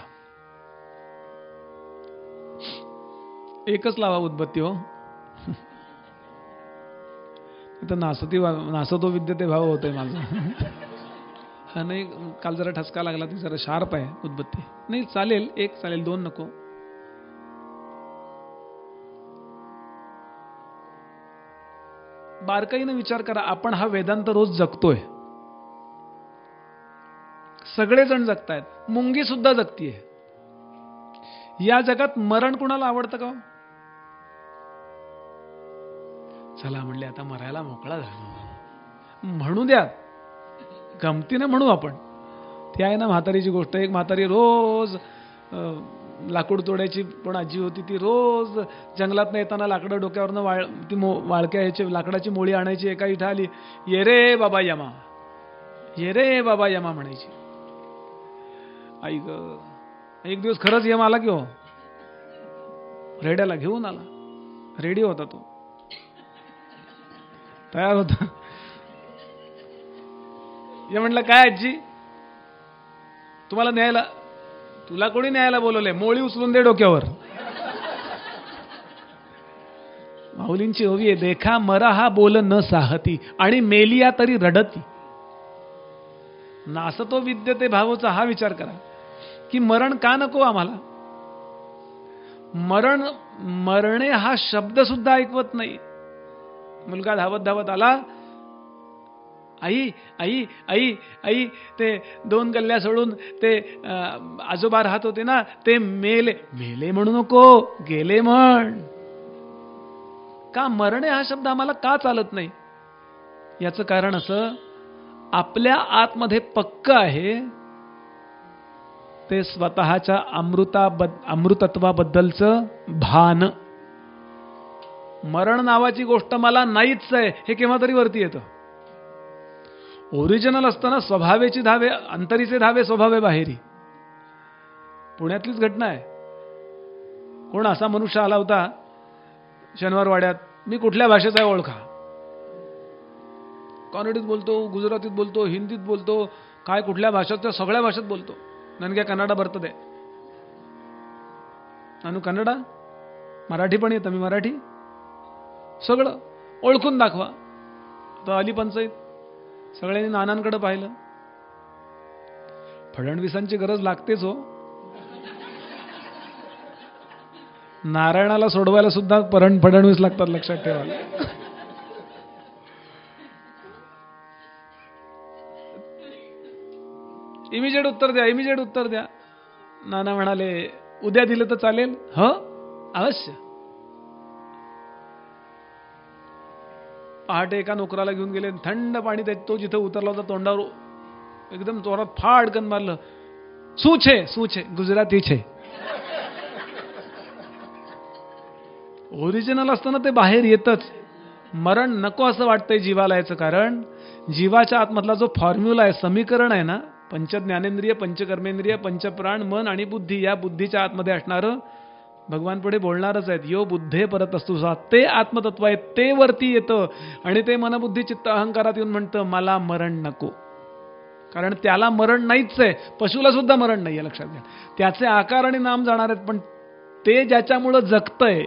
A: एकच लावा उदबत्ती हो. तर नासतो विद्यते भाव होतोय माझं. हा नाही, काल जरा ठसका लागला, ती जरा शार्प आहे उदबत्ती. नाही चालेल, एक चालेल, दोन नको. बारकाईने विचार करा. आपण हा वेदांत रोज जगतोय. सगळेजण जगतायत. मुंगी सुद्धा जगतीये. या जगात मरण कुणाला आवडतं का? चला म्हणले आता मरायला मोकळा झाला, म्हणू द्या, गमतीने म्हणू आपण. ती आहे ना म्हातारीची गोष्ट. एक म्हातारी रोज लाकूड तोडायची पण आजी होती. ती रोज जंगलात येताना लाकडं डोक्यावरनं ती वाळक्या ह्याची लाकडाची मोळी आणायची. एका इथं आली, ये रे बाबा यमा, ये रे बाबा यमा म्हणायची. आई ग, एक दिवस खरंच यम आला की हो, रेड्याला घेऊन आला. रेडी होता तो, तयार होता. ये म्हटलं काय आजी तुम्हाला न्यायला, तुला कोणी न्यायला बोलवलंय, मोळी उचलून दे डोक्यावर. माऊलींची ओवी आहे, देखा मरा हा बोल न साहती आणि मेलिया तरी रडती. नासतो विद्यते भावोचा हा विचार करा की मरण का नको आम्हाला. मरणे हा शब्द सुद्धा ऐकवत नाही. मुलगा धावत धावत आला, आई आई आई आई, ते 2 गल्ल्या सोडून ते आजोबा राहत होते ना, ते मेले. मेले म्हणू नको, गेले म्हण. का मरणे हा शब्द आम्हाला का चालत नाही? याचं कारण असं, आपल्या आतमध्ये पक्क आहे ते स्वतःच्या अमृतत्वाबद्दलचं भान. मरण नावाची गोष्ट मला नाहीच आहे हे केव्हा तरी वरती येतं. ओरिजिनल असताना स्वभावेची धावे, अंतरीचे धावे स्वभावे बाहेरी. पुण्यातलीच घटना आहे. कोण असा मनुष्य आला होता शनिवार वाड्यात, मी कुठल्या भाषेचा आहे ओळखा. कॉनडीत बोलतो, गुजरातीत बोलतो, हिंदीत बोलतो, काय कुठल्या भाषेच्या, सगळ्या भाषेत बोलतो. ನನಗೆ ಕನ್ನಡ ಬರ್ತದೆ. ನಾನು ಕನ್ನಡ, मराठी पण येतं, मी मराठी, सगळं ओळखून दाखवा. तर आली पंचायत. सगळ्यांनी नानांकडे पाहिलं. फडणवीसांची गरज लागतेच हो. नारायणाला सोडवायला सुद्धा फडणवीस लागतात, लक्षात ठेवा. इमिजिएट उत्तर द्या, इमिजिएट उत्तर द्या. नाना म्हणाले उद्या दिलं तर चालेल. हो अवश्य. पहाटे एका नोकराला घेऊन गेले, थंड पाणी त्यात, तो जिथं उतरला होता तोंडावर एकदम जोरात फाडकन मारलं. શું છે गुजराती छे. ओरिजिनल असताना ते बाहेर येतच. मरण नको असं वाटतंय जीवाला. याचं कारण जीवाच्या आतमधला जो फॉर्म्युला आहे, समीकरण आहे ना, पंच ज्ञानेंद्रिय, पंचकर्मेंद्रिय, पंचप्राण, मन आणि बुद्धी, या बुद्धीच्या आतमध्ये असणारं भगवान पुढे बोलणारच आहेत. यो बुद्धे परत असतो, ते आत्मतत्व आहे, ते वरती येतं. आणि ते मनबुद्धी चित्त अहंकारात येऊन म्हणतं मला मरण नको. कारण त्याला मरण नाहीच आहे. पशुला सुद्धा मरण नाहीये, लक्षात घ्या. त्याचे आकार आणि नाम जाणार आहेत, पण ते ज्याच्यामुळं जगतंय,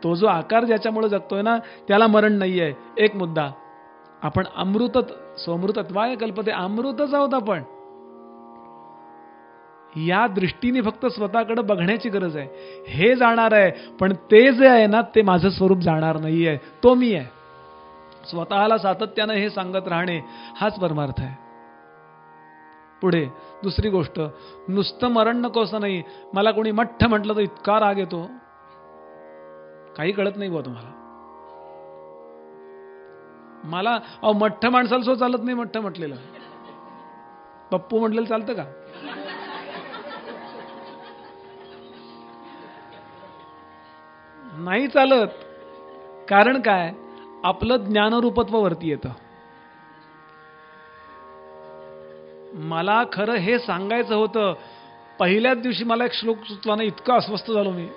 A: तो जो आकार ज्याच्यामुळे जगतोय ना, त्याला मरण नाहीये. एक मुद्दा, आपण सोमृतत्वाय कल्पते, अमृतच आहोत आपण. या दृष्टीने फक्त स्वतःकडे बघण्याची गरज आहे. हे जाणार आहे, पण ते जे आहे ना, ते माझं स्वरूप जाणार नाहीये, तो मी आहे. स्वतःला सातत्यानं हे सांगत राहणे हाच परमार्थ आहे. पुढे दुसरी गोष्ट, नुसतं मरण नको असं नाही. मला कोणी मठ्ठ म्हटलं तर इतका राग येतो, काही कळत नाही बुवा तुम्हाला. मला मठ्ठ माणसाला सो चालत नाही. मठ्ठ म्हटलेलं, पप्पू म्हटलेलं चालतं का? नाही चालत. कारण काय? आपलं ज्ञानरूपत्व वरती येतं. मला खरं हे सांगायचं होतं, पहिल्याच दिवशी मला एक श्लोक सुचला ना, इतकं अस्वस्थ झालो मी.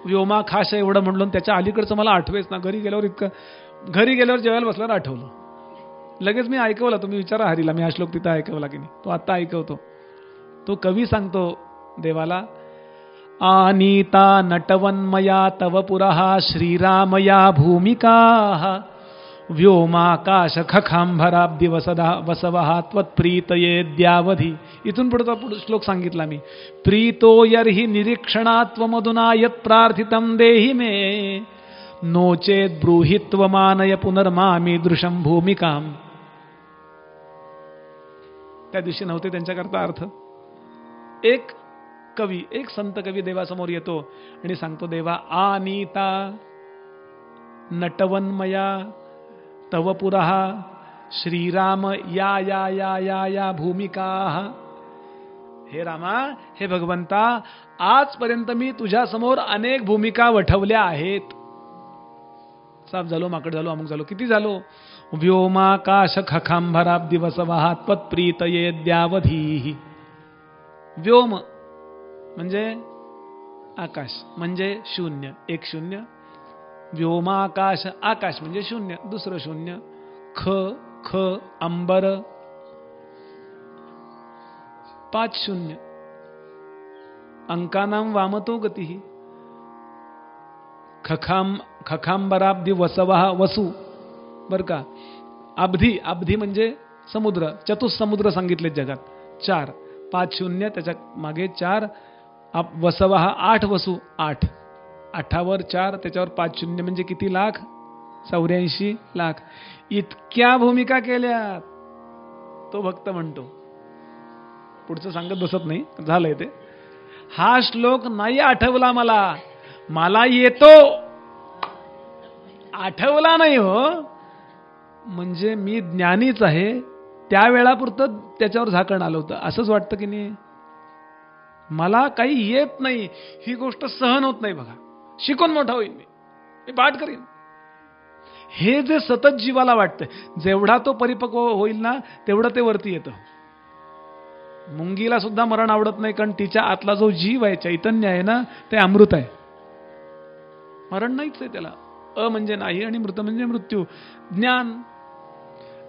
A: व्योमाकाश एवढं म्हणलो, त्याच्या अलीकडचं मला आठवेच ना. घरी गेल्यावर जेवायला बसल्यावर आठवलं. लगेच मी ऐकवला. तुम्ही विचारा हरीला, मी हा श्लोक तिथं ऐकवला की नाही. तो आत्ता ऐकवतो. तो कवी सांगतो देवाला, आनीता नटवन्मया तव पुरहा श्रीरामया भूमिका व्योमाकाश खखांभराब्दी वसवहा त्वत्प्रीतये द्यावधी. इथून पुढचा श्लोक सांगितला मी. प्रीतो यर्हि निरीक्षणात्वमधुना यत् प्रार्थितं देहि मे नो चेत् ब्रूहित्व मानय पुनर्मामी दृशं भूमिकाम. त्या दिवशी नव्हते त्यांच्याकरता अर्थ. एक संत कवी देवासमोर येतो आणि सांगतो, देवा आनीता नटवन्मया तव पुरहा श्रीराम या या या या या भूमिका. हे रामा, हे भगवंता, आजपर्यंत मी तुझ्या समोर अनेक भूमिका वठवल्या आहेत. साप झालो, माकड झालो, अमुक झालो, किती झालो. व्योमाकाश खखांभराब्दी वसवहा त्वत्प्रीतये द्यावधी. व्योम म्हणजे आकाश, म्हणजे शून्य, एक शून्य. व्योमाकाश, आकाश म्हणजे शून्य, दुसरं शून्य. ख अंबर, 5 शून्य. अंकानाम वामतो गती. खखांबराब्दी वसवहा, वसू बर का. अब्धी म्हणजे समुद्र, चतुसमुद्र सांगितले जगात. 4, 5 शून्य, त्याच्या मागे 4. वसवहा 8 वसू, 8. 8वर 4, त्याच्यावर 5 शून्य म्हणजे किती लाख. 84 लाख. इतक्या भूमिका केल्यात. तो भक्त म्हणतो, पुढचं सांगत बसत नाही, झालंय ते. हा श्लोक नाही आठवला मला येतो, आठवला नाही हो. म्हणजे मी ज्ञानीच आहे, त्यावेळापुरतं त्याच्यावर झाकण आलं होतं. असंच वाटतं की नाही. मला काही येत नाही, ही गोष्ट सहन होत नाही. बघा, शिकून मोठा होईल मी पाठ करीन. हे जे सतत जीवाला वाटतं, जेवढा तो परिपक्व होईल ना, तेवढं ते वरती येतं. मुंगीला सुद्धा मरण आवडत नाही, कारण तिच्या आतला जो जीव आहे, चैतन्य आहे ना, ते अमृत आहे. मरण नाहीच आहे त्याला. म्हणजे नाही आणि मृत म्हणजे मृत्यू.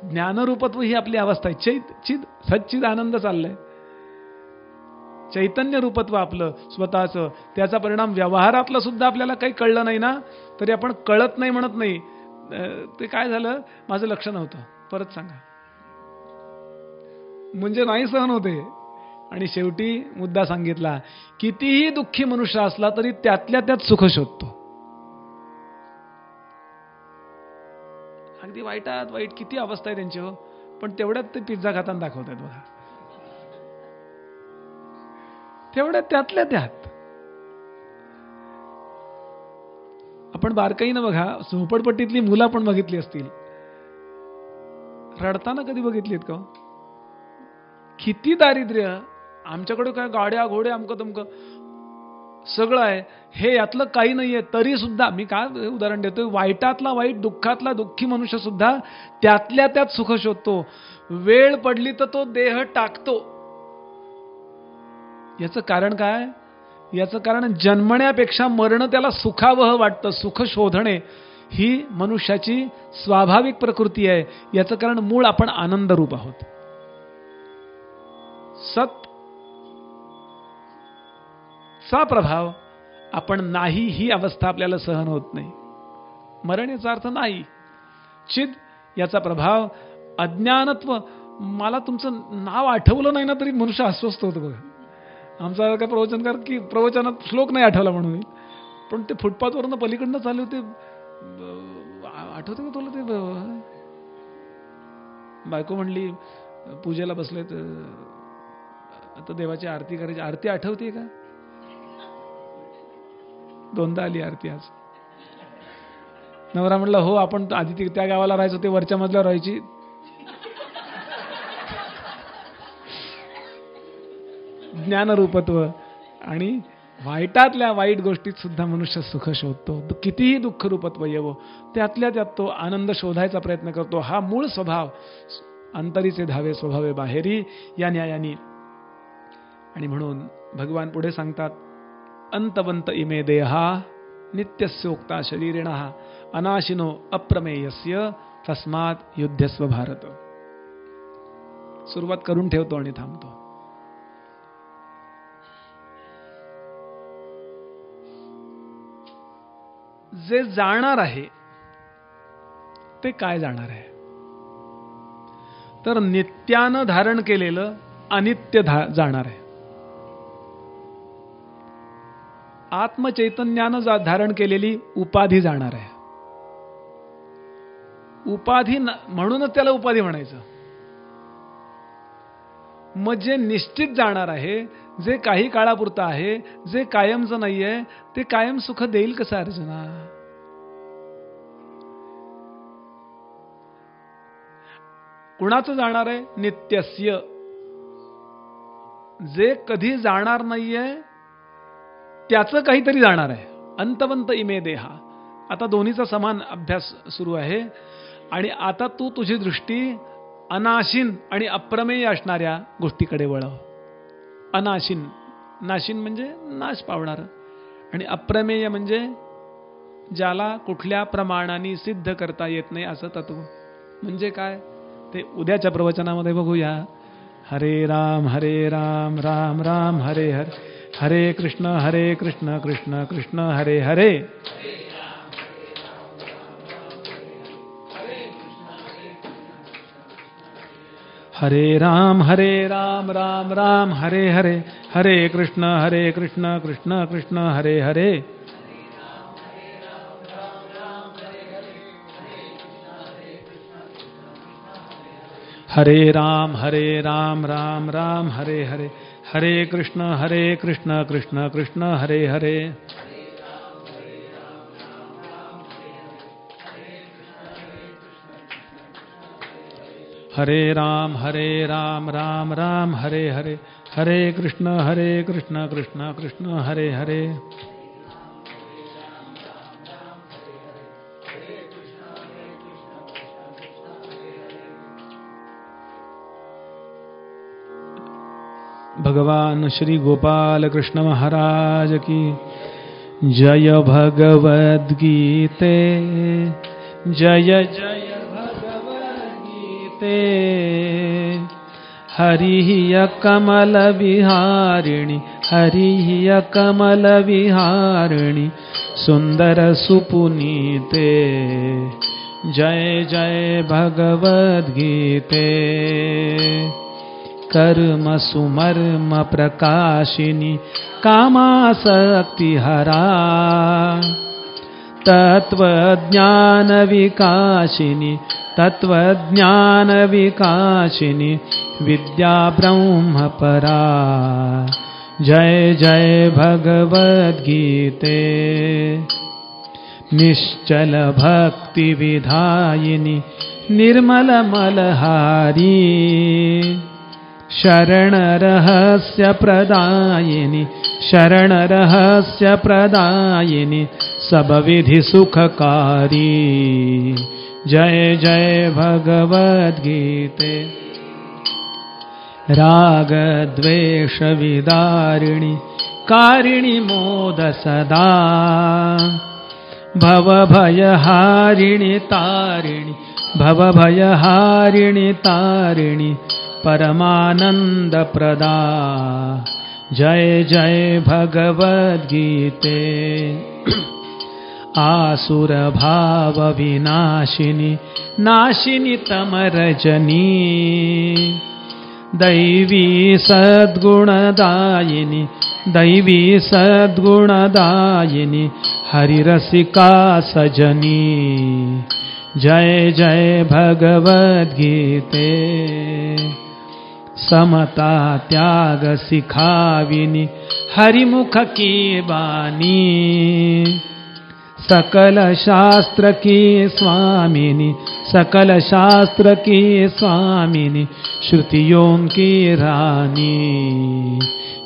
A: ज्ञानरूपत्व ही आपली अवस्था आहे. सच्चिद आनंद चाललाय. चैतन्य रूपत्व आपलं स्वतःचं. त्याचा परिणाम व्यवहारातला सुद्धा आपल्याला काही कळलं नाही ना, तरी आपण कळत नाही म्हणत नाही. ते काय झालं, माझं लक्ष नव्हतं, परत सांगा, म्हणजे नाही सहन होते. आणि शेवटी मुद्दा सांगितला, कितीही दुःखी मनुष्य असला तरी त्यातल्या त्यात सुख शोधतो. अगदी वाईटात वाईट किती अवस्था आहे त्यांची हो, पण तेवढ्यात ते पिझ्झा खाताना दाखवतात बघा. तेवढ्यात त्यातल्या त्यात. आपण बारकाईनं बघा, झोपडपट्टीतली मुलं पण बघितली असतील, रडताना कधी बघितलीत का? किती दारिद्र्य. आमच्याकडे काय गाड्या घोड्या अमकं तमकं सगळं आहे, हे यातलं काही नाहीये, तरी सुद्धा मी काय उदाहरण देतोय, वाईटातला वाईट, दुःखातला दुःखी मनुष्य सुद्धा त्यातल्या त्यात सुख शोधतो. वेळ पडली तर तो देह टाकतो. याचं कारण काय? याचं कारण जन्मण्यापेक्षा मरण त्याला सुखावह वाटतं. सुख शोधणे ही मनुष्याची स्वाभाविक प्रकृती आहे. याचं कारण मूळ आपण आनंद रूप आहोत. सत चा प्रभाव आपण नाही, ही अवस्था आपल्याला सहन होत नाही. मरण याचा अर्थ नाही. चिद याचा प्रभाव अज्ञानत्व. मला तुमचं नाव आठवलं नाही ना तरी मनुष्य अस्वस्थ होतो बघा. आमचा काय प्रवचनकार की प्रवचनात श्लोक नाही आठवला म्हणून, पण ते फुटपाथवरनं पलीकडनं चालले होते. आठवते का तुला ते? बायको म्हणली पूजेला बसले तर आता देवाची आरती करायची. आरती आठवते का? 2दा आली आरती आज. नवरा म्हणला हो, आपण आधी त्या गावाला राहायचो, ते वरच्या मजल्यावर राहायची. ज्ञानरूपत्व आणि वाईटातल्या वाईट गोष्टीत सुद्धा मनुष्य सुख शोधतो. कितीही दुःख रूपत्व येवो त्यातल्या त्यात तो आनंद शोधायचा प्रयत्न करतो. हा मूळ स्वभाव, अंतरीचे धावे स्वभावे बाहेरी, या न्यायानी. आणि म्हणून भगवान पुढे सांगतात, अंतवंत इमे देहा नित्यस्योक्ता शरीरिणः अनाशिनो अप्रमेयस्य तस्मात् युध्यस्व भारत. सुरुवात करून ठेवतो आणि थांबतो. जे जाणार आहे ते काय जाणार आहे? तर नित्यानं धारण केलेलं अनित्य जाणार आहे. आत्मचैतन्यानं धारण केलेली उपाधी जाणार आहे. उपाधी म्हणूनच त्याला उपाधी म्हणायचं. मग जे निश्चित जाणार आहे, जे काही काळापुरतं आहे, जे कायमचं नाहीये, ते कायम सुख देईल कसं अर्जुना? कुणाचं जाणार आहे? नित्यस्य. जे कधी जाणार नाहीये त्याचं काहीतरी जाणार आहे. अंतवंत इमे देहा. आता दोन्हीचा समान अभ्यास सुरू आहे. आणि आता तू तुझी दृष्टी अनाशीन आणि अप्रमेय असणाऱ्या गोष्टीकडे वळव. अनाशीन, नाशीन म्हणजे नाश पावणार, आणि अप्रमेय म्हणजे ज्याला कुठल्या प्रमाणाने सिद्ध करता येत नाही असं तत्व. म्हणजे काय ते उद्याच्या प्रवचनामध्ये बघूया. हरे राम राम राम हरे हरे, हरे कृष्ण कृष्ण कृष्ण हरे हरे. हरे राम राम राम हरे हरे, हरे कृष्ण कृष्ण कृष्ण हरे हरे. हरे राम राम राम हरे हरे, हरे कृष्ण कृष्ण कृष्ण हरे हरे. हरे राम राम राम हरे हरे, हरे कृष्ण कृष्ण कृष्ण हरे हरे. भगवान श्री गोपाल कृष्ण महाराज की जय. भगवद गीते जय जय भगवद गीते. हरि कमल विहारिणी, हरि कमल विहारिणी, सुंदर सुपुनीते. जय जय भगवद गीते. कर्म सुमर्म प्रकाशिनी, कामासक्ति हरा. तत्वज्ञान विकासिनी, तत्वज्ञान विकासिनी, विद्या ब्रह्म परा. जय जय भगवद गीते. निश्चल भक्ति विधायिनी, निर्मल मलहारी. शरण रहस्य प्रदायिनी, शरण रहस्य प्रदायिनी, सब विधि सुखकारी. जय जय भगवद गीते. राग द्वेष विदारिणी, कारिणी मोद सदा. भव भयहारिणी तारिणी, भव भयहारिणी तारिणी, परमानंद प्रदा. जय जय भगवद गीते. आसुर भाव विनाशिनी, नाशिनी तमरजनी. दैवी सद्गुणदायिनी, दैवी सद्गुणदायिनी, हरिरसिका सजनी. जय जय भगवद गीते. समता त्याग सिखाविनी, हरिमुख की बानी. सकल शास्त्र की स्वामिनी, सकल शास्त्र की स्वामिनी, श्रुतियों की रानी.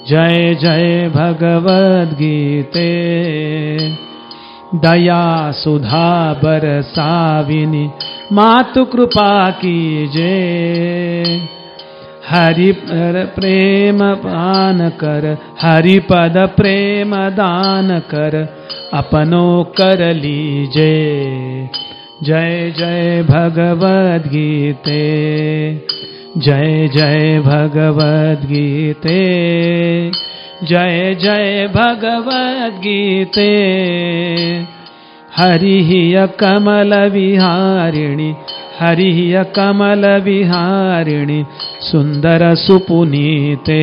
A: जय जय भगवद गीते दया सुधा बरसाविनी मातु कृपा कीजे हरि प्रेम पान कर हरि पद प्रेम दान कर अपनो कर लीजे जय जय भगवद गीते जय जय भगवद गीते जय जय भगवद गीते हरि कमल विहारिणी हरि कमल विहारिणी सुंदर सुपुनीते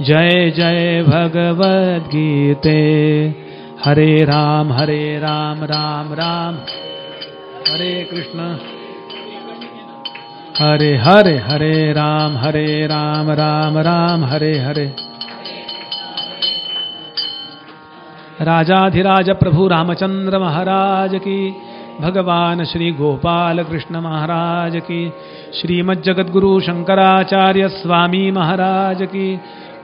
A: जय जय भगवद गीते हरे राम राम राम हरे कृष्ण हरे हरे हरे राम राम राम हरे हरे। राजाधिराज प्रभु रामचंद्र महाराज की, भगवान श्री गोपाल कृष्ण महाराज की, श्रीमद् जगद्गुरु शंकराचार्य स्वामी महाराज की,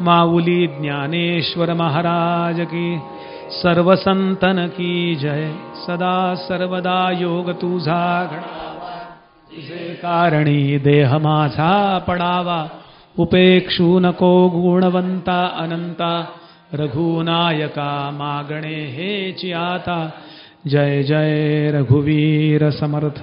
A: माऊली ज्ञानेश्वर महाराज की, सर्व संतन की जय। सदा सर्वदा योग तुझा घडावा, तुझे कारणी देह माझा पडावा, उपेक्षू नको गुणवंता अनंता, रघुनायका मागणे हेची आता, जय जय रघुवीर समर्थ।